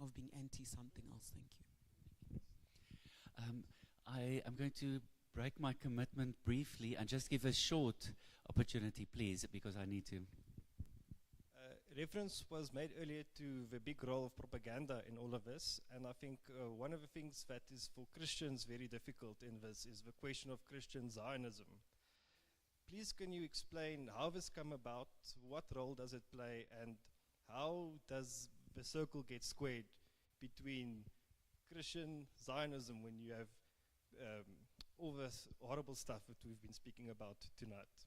of being anti-something else. Thank you. I am going to break my commitment briefly and just give a short opportunity, please, because I need to. Reference was made earlier to the big role of propaganda in all of this, and I think one of the things that is for Christians very difficult in this is the question of Christian Zionism. Please can you explain how this come about, what role does it play, and how does the circle get squared between Christian Zionism when you have all this horrible stuff that we've been speaking about tonight?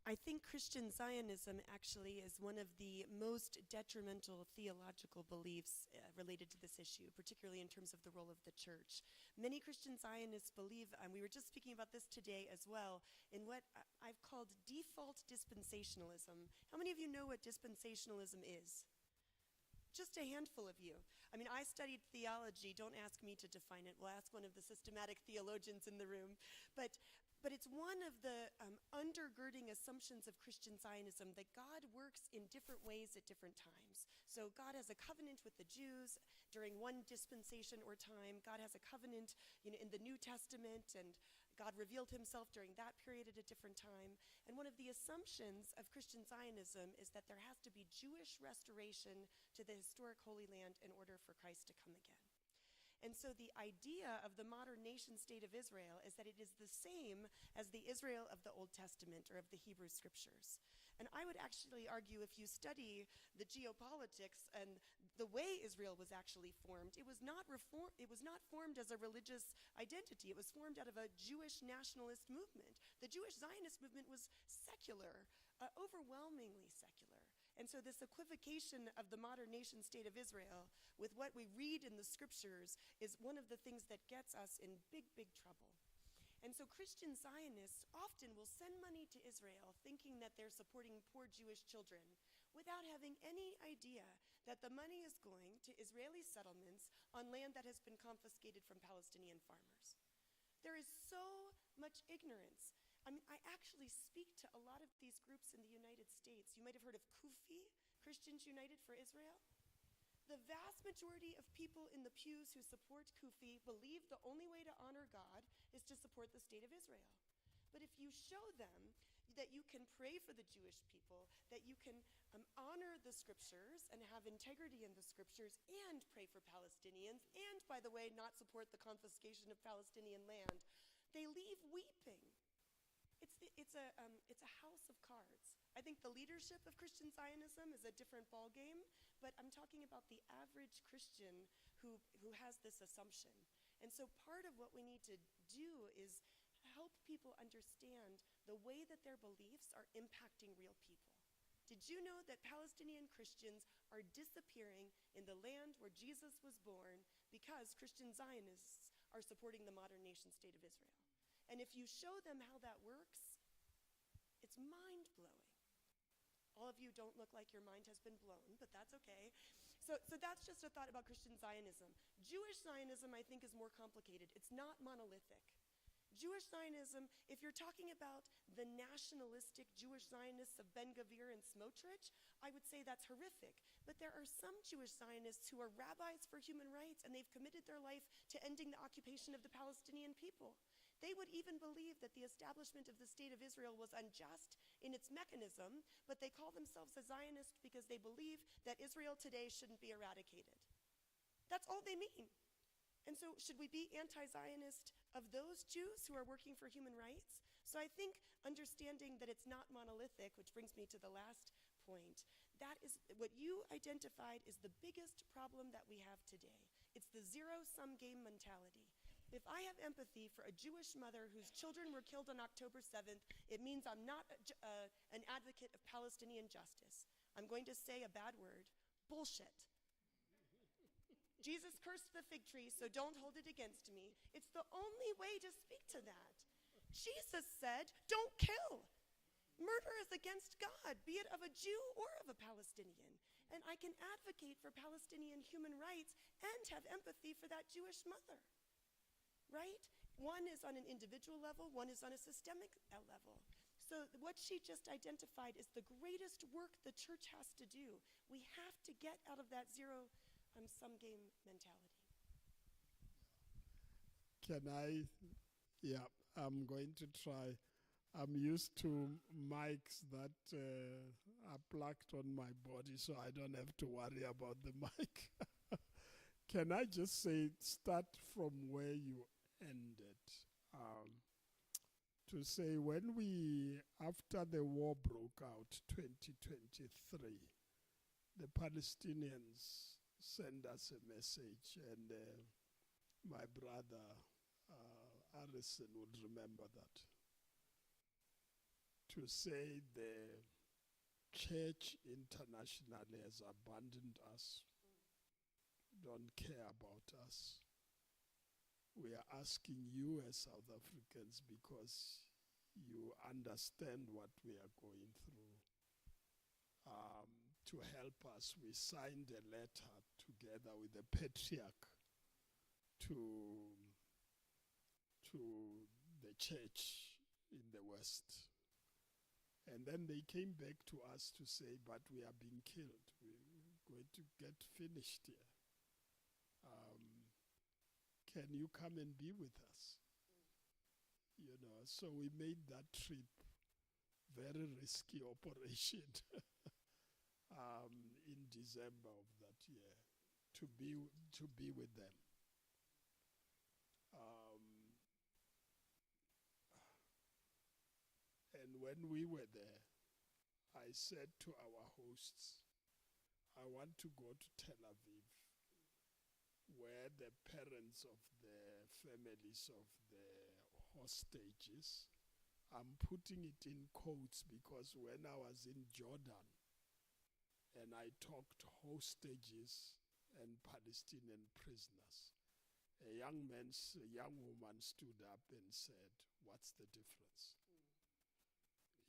I think Christian Zionism actually is one of the most detrimental theological beliefs related to this issue, particularly in terms of the role of the church. Many Christian Zionists believe, and we were just speaking about this today as well, in what I've called default dispensationalism. How many of you know what dispensationalism is? Just a handful of you. I mean, I studied theology. Don't ask me to define it. We'll ask one of the systematic theologians in the room. But it's one of the undergirding assumptions of Christian Zionism that God works in different ways at different times. So God has a covenant with the Jews during one dispensation or time. God has a covenant in the New Testament, and God revealed himself during that period at a different time. And one of the assumptions of Christian Zionism is that there has to be Jewish restoration to the historic Holy Land in order for Christ to come again. And so the idea of the modern nation state of Israel is that it is the same as the Israel of the Old Testament or of the Hebrew scriptures. And I would actually argue, if you study the geopolitics and the way Israel was actually formed, it was not formed as a religious identity. It was formed out of a Jewish nationalist movement. The Jewish Zionist movement was secular, overwhelmingly secular. And so this equivocation of the modern nation state of Israel with what we read in the scriptures is one of the things that gets us in big, big trouble. And so Christian Zionists often will send money to Israel thinking that they're supporting poor Jewish children without having any idea that the money is going to Israeli settlements on land that has been confiscated from Palestinian farmers. There is so much ignorance. I mean, I actually speak to a lot of these groups in the United States. You might have heard of CUFI, Christians United for Israel. The vast majority of people in the pews who support CUFI believe the only way to honor God is to support the state of Israel. But if you show them that you can pray for the Jewish people, that you can honor the scriptures and have integrity in the scriptures and pray for Palestinians, and, by the way, not support the confiscation of Palestinian land, they leave weeping. It's a house of cards. I think the leadership of Christian Zionism is a different ballgame, but I'm talking about the average Christian who has this assumption. And so part of what we need to do is help people understand the way that their beliefs are impacting real people. Did you know that Palestinian Christians are disappearing in the land where Jesus was born because Christian Zionists are supporting the modern nation state of Israel? And if you show them how that works, it's mind-blowing. All of you don't look like your mind has been blown, but that's okay. So that's just a thought about Christian Zionism. Jewish Zionism, I think, is more complicated. It's not monolithic. Jewish Zionism, if you're talking about the nationalistic Jewish Zionists of Ben-Gvir and Smotrich, I would say that's horrific. But there are some Jewish Zionists who are rabbis for human rights, and they've committed their life to ending the occupation of the Palestinian people. They would even believe that the establishment of the state of Israel was unjust in its mechanism, but they call themselves a Zionist because they believe that Israel today shouldn't be eradicated. That's all they mean. And so should we be anti-Zionist of those Jews who are working for human rights? So I think understanding that it's not monolithic, which brings me to the last point, that is what you identified is the biggest problem that we have today. It's the zero-sum game mentality. If I have empathy for a Jewish mother whose children were killed on October 7th, it means I'm not an advocate of Palestinian justice. I'm going to say a bad word, bullshit. Jesus cursed the fig tree, so don't hold it against me. It's the only way to speak to that. Jesus said, don't kill. Murder is against God, be it of a Jew or of a Palestinian. And I can advocate for Palestinian human rights and have empathy for that Jewish mother. Right? One is on an individual level, one is on a systemic level. So what she just identified is the greatest work the church has to do. We have to get out of that zero-sum game mentality. Can I? Yeah, I'm going to try. I'm used to mics that are plugged on my body, so I don't have to worry about the mic. Can I just say, start from where you ended? To say when after the war broke out, 2023, the Palestinians sent us a message, and my brother Harrison would remember that, to say the church internationally has abandoned us, don't care about us. We are asking you as South Africans, because you understand what we are going through, to help us. We signed a letter together with the patriarch to the church in the West. And then they came back to us to say, but we are being killed. We're going to get finished here. Can you come and be with us? You So we made that trip, very risky operation, in December of that year, to be with them. And when we were there, I said to our hosts, I want to go to Tel Aviv, where the parents of the families of the hostages, I'm putting it in quotes because when I was in Jordan and I talked hostages and Palestinian prisoners, a young woman stood up and said, "What's the difference?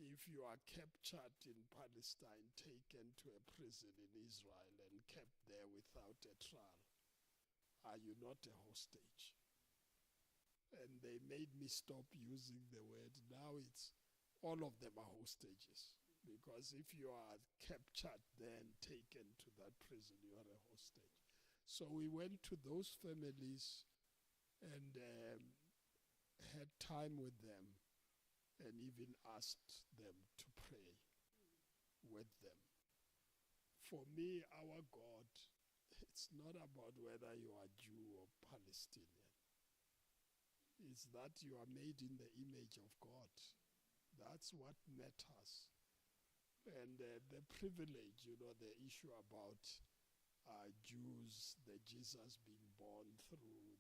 If you are captured in Palestine, taken to a prison in Israel and kept there without a trial, are you not a hostage?" And they made me stop using the word. Now it's all of them are hostages. Because if you are captured then taken to that prison, you are a hostage. So we went to those families and had time with them and even asked them to pray with them. For me, our God, it's not about whether you are Jew or Palestinian. It's that you are made in the image of God. That's what matters. And the privilege, the issue about Jews, the Jesus being born through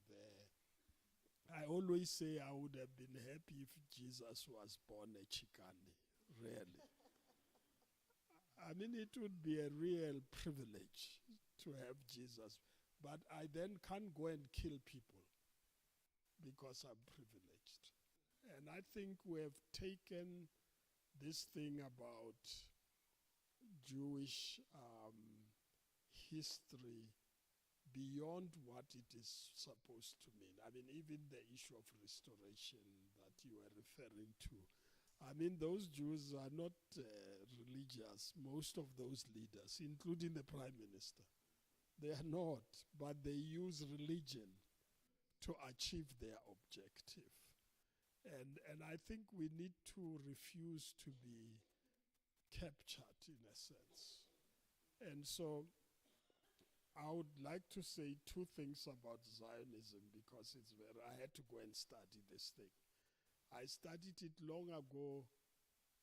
I always say I would have been happy if Jesus was born a Chikane, really. I mean, it would be a real privilege to have Jesus. But I then can't go and kill people because I'm privileged. And I think we have taken this thing about Jewish history beyond what it is supposed to mean. I mean, even the issue of restoration that you were referring to. I mean, those Jews are not religious, most of those leaders, including the Prime Minister. They are not, but they use religion to achieve their objective. And I think we need to refuse to be captured in a sense. And so I would like to say two things about Zionism because I had to go and study this thing. I studied it long ago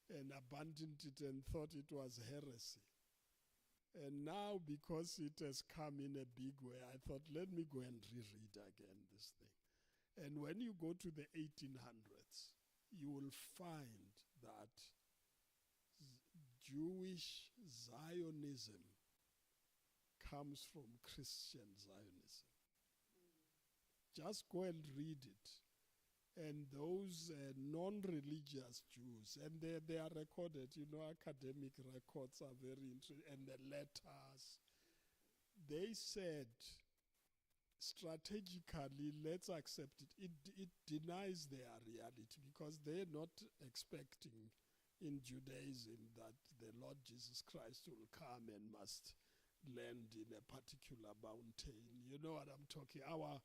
and abandoned it and thought it was heresy. And now, because it has come in a big way, I thought, let me go and reread again this thing. And when you go to the 1800s, you will find that Jewish Zionism comes from Christian Zionism. Just go and read it. And those non-religious Jews, and they are recorded, academic records are very interesting, and the letters, they said, strategically, let's accept it. It denies their reality because they're not expecting in Judaism that the Lord Jesus Christ will come and must land in a particular mountain. You know what I'm talking about?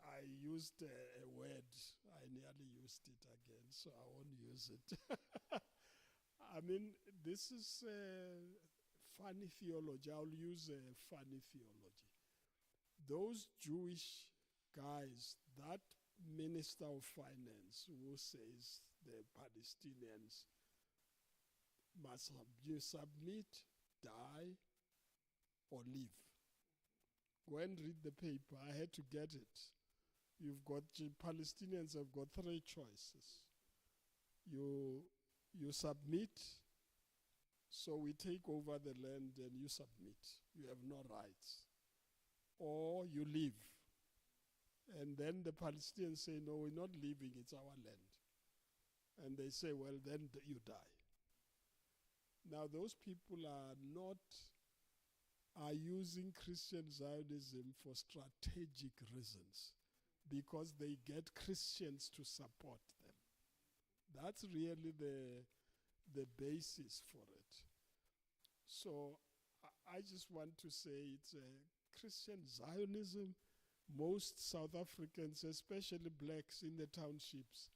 I used a word, I nearly used it again, so I won't use it. I mean, this is funny theology. I'll use a funny theology. Those Jewish guys, that minister of finance who says the Palestinians must submit, die, or leave. Go and read the paper. I had to get it. You've got Palestinians have got three choices. You submit, so we take over the land and you submit. You have no rights. Or you leave. And then the Palestinians say, no, we're not leaving, it's our land. And they say, well, then you die. Now, those people are using Christian Zionism for strategic reasons because they get Christians to support them. That's really the basis for it. So I just want to say it's a Christian Zionism. Most South Africans, especially blacks in the townships,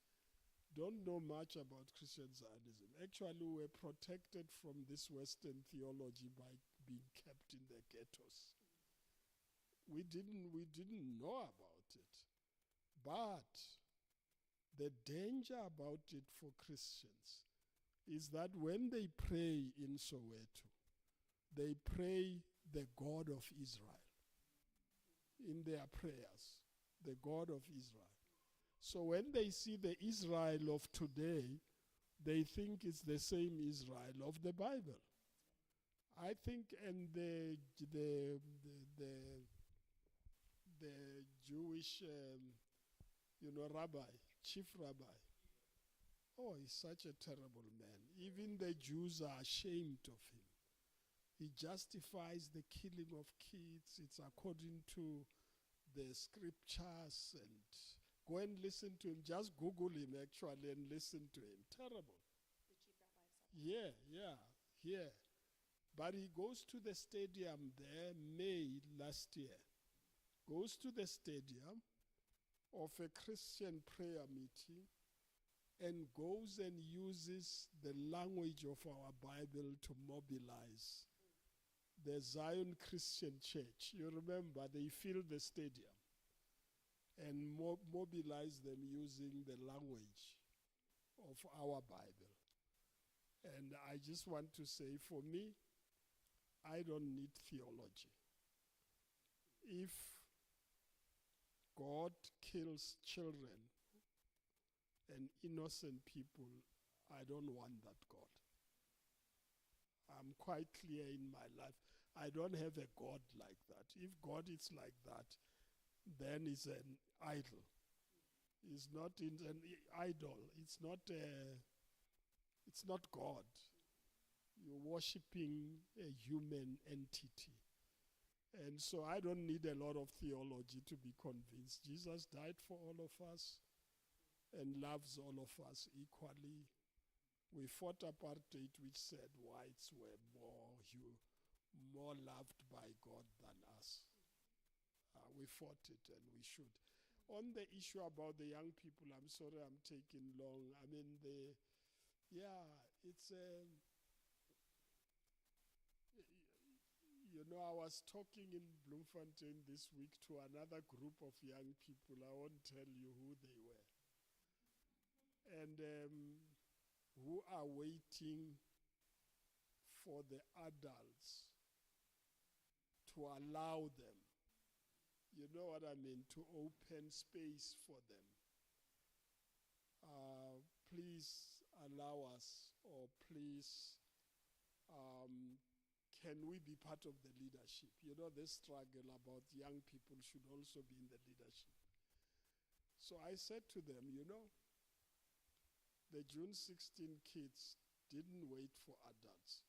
don't know much about Christian Zionism. Actually, we're protected from this Western theology by being kept in the ghettos. We didn't know about it. But the danger about it for Christians is that when they pray in Soweto, they pray the God of Israel in their prayers, the God of Israel. So when they see the Israel of today, they think it's the same Israel of the Bible. I think, and the Jewish, rabbi, chief rabbi, oh, he's such a terrible man. Even the Jews are ashamed of him. He justifies the killing of kids. It's according to the scriptures, and go and listen to him. Just Google him, actually, and listen to him. Terrible. The chief rabbi. Yeah. But he goes to the stadium there, May last year. Goes to the stadium of a Christian prayer meeting and goes and uses the language of our Bible to mobilize the Zion Christian Church. You remember, they filled the stadium and mobilize them using the language of our Bible. And I just want to say, for me, I don't need theology. If God kills children and innocent people, I don't want that God. I'm quite clear in my life. I don't have a God like that. If God is like that, then it's an idol. It's not an idol. It's not God. You're worshiping a human entity. And so I don't need a lot of theology to be convinced. Jesus died for all of us and loves all of us equally. We fought apartheid, which said whites were more loved by God than us. We fought it, and we should. On the issue about the young people, I'm sorry I'm taking long. I mean, I was talking in Bloemfontein this week to another group of young people. I won't tell you who they were. And who are waiting for the adults to allow them, you know what I mean, to open space for them. Please allow us, or please, can we be part of the leadership? You know, this struggle about young people should also be in the leadership. So I said to them, the June 16 kids didn't wait for adults.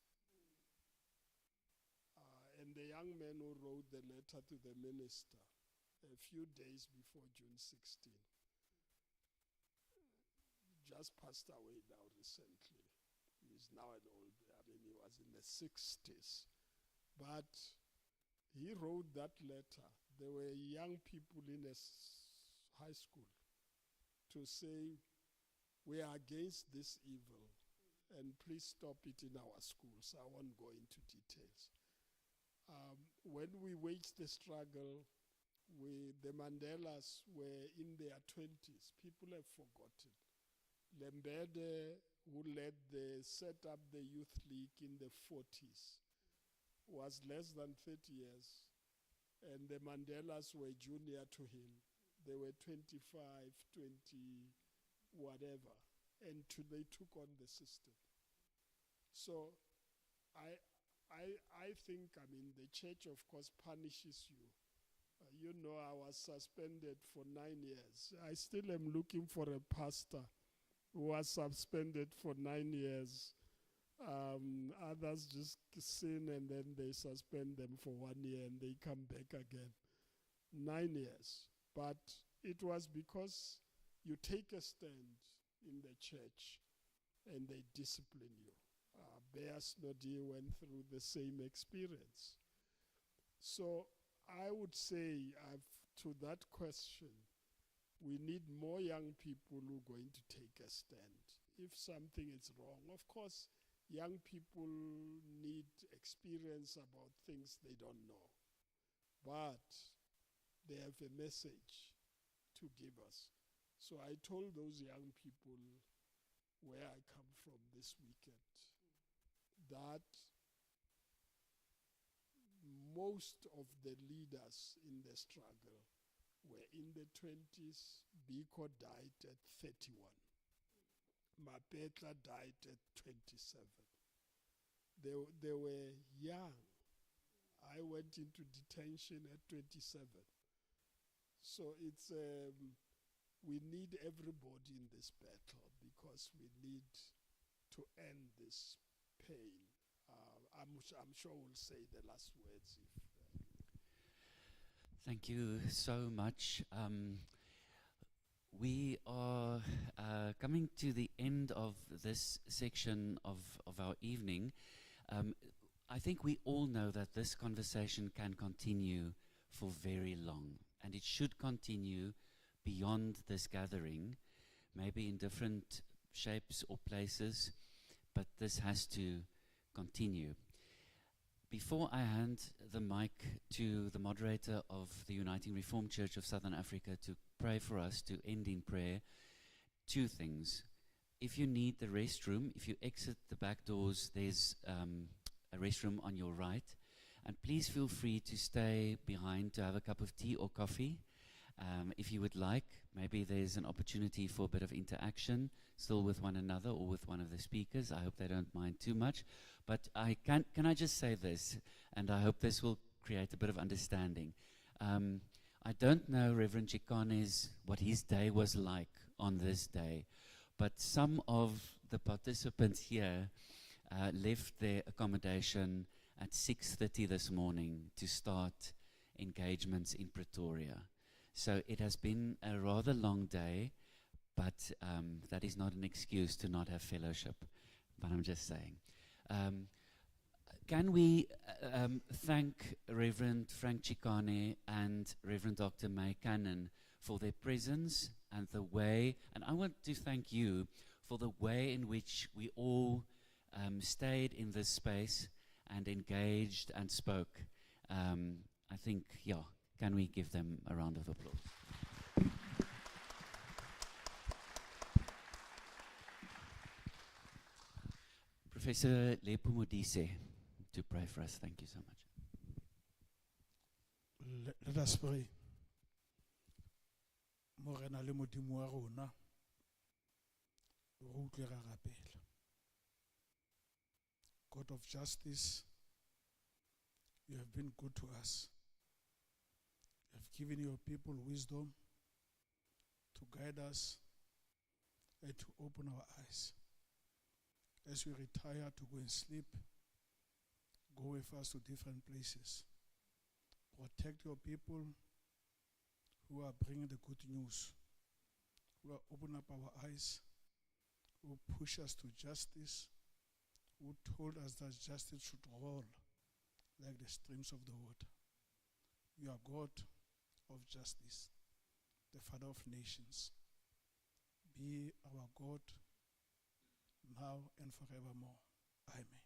And the young man who wrote the letter to the minister a few days before June 16 just passed away now recently. He's now an old, he was in the 60s. But he wrote that letter. There were young people in a high school to say, we are against this evil, and please stop it in our schools. I won't go into details. When we waged the struggle, the Mandelas were in their 20s. People have forgotten. Lembede, who set up the Youth League in the 40s, was less than 30 years. And the Mandelas were junior to him. They were 25, 20, whatever. And they took on the system. So I think, the church, of course, punishes you. I was suspended for 9 years. I still am looking for a pastor who was suspended for 9 years. Others just sin and then they suspend them for 1 year and they come back again. 9 years. But it was because you take a stand in the church and they discipline you. Beasnodi went through the same experience. So I would say, to that question, We need more young people who are going to take a stand. If something is wrong, of course, young people need experience about things they don't know. But they have a message to give us. So I told those young people where I come from this weekend that most of the leaders in the struggle were in the 20s. Biko died at 31. Mapetla died at 27. They were young. I went into detention at 27. So it's we need everybody in this battle because we need to end this pain. I'm sure we'll say the last words. Thank you so much. We are coming to the end of this section of our evening. I think we all know that this conversation can continue for very long, and it should continue beyond this gathering, maybe in different shapes or places, but this has to continue. Before I hand the mic to the moderator of the Uniting Reformed Church of Southern Africa to pray for us, to end in prayer, two things. If you need the restroom, if you exit the back doors, there's a restroom on your right. And please feel free to stay behind to have a cup of tea or coffee. If you would like, maybe there's an opportunity for a bit of interaction, still with one another or with one of the speakers. I hope they don't mind too much. But can I just say this, and I hope this will create a bit of understanding. I don't know Reverend Chikane's, what his day was like on this day, but some of the participants here left their accommodation at 6:30 this morning to start engagements in Pretoria. So it has been a rather long day, but that is not an excuse to not have fellowship. But I'm just saying. Can we thank Reverend Frank Chikane and Reverend Dr. May Cannon for their presence and the way, and I want to thank you for the way in which we all stayed in this space and engaged and spoke. I think, can we give them a round of applause? Professor Lepo Modise, to pray for us. Thank you so much. Let us pray. Morena le modimo wa rona, o utlwe ra rapela. God of justice, you have been good to us. You have given your people wisdom to guide us and to open our eyes. As we retire to go and sleep, go with us to different places. Protect your people who are bringing the good news, who are opening up our eyes, who push us to justice, who told us that justice should roll like the streams of the water. You are God of justice, the Father of nations. Be our God now and forevermore. Amen.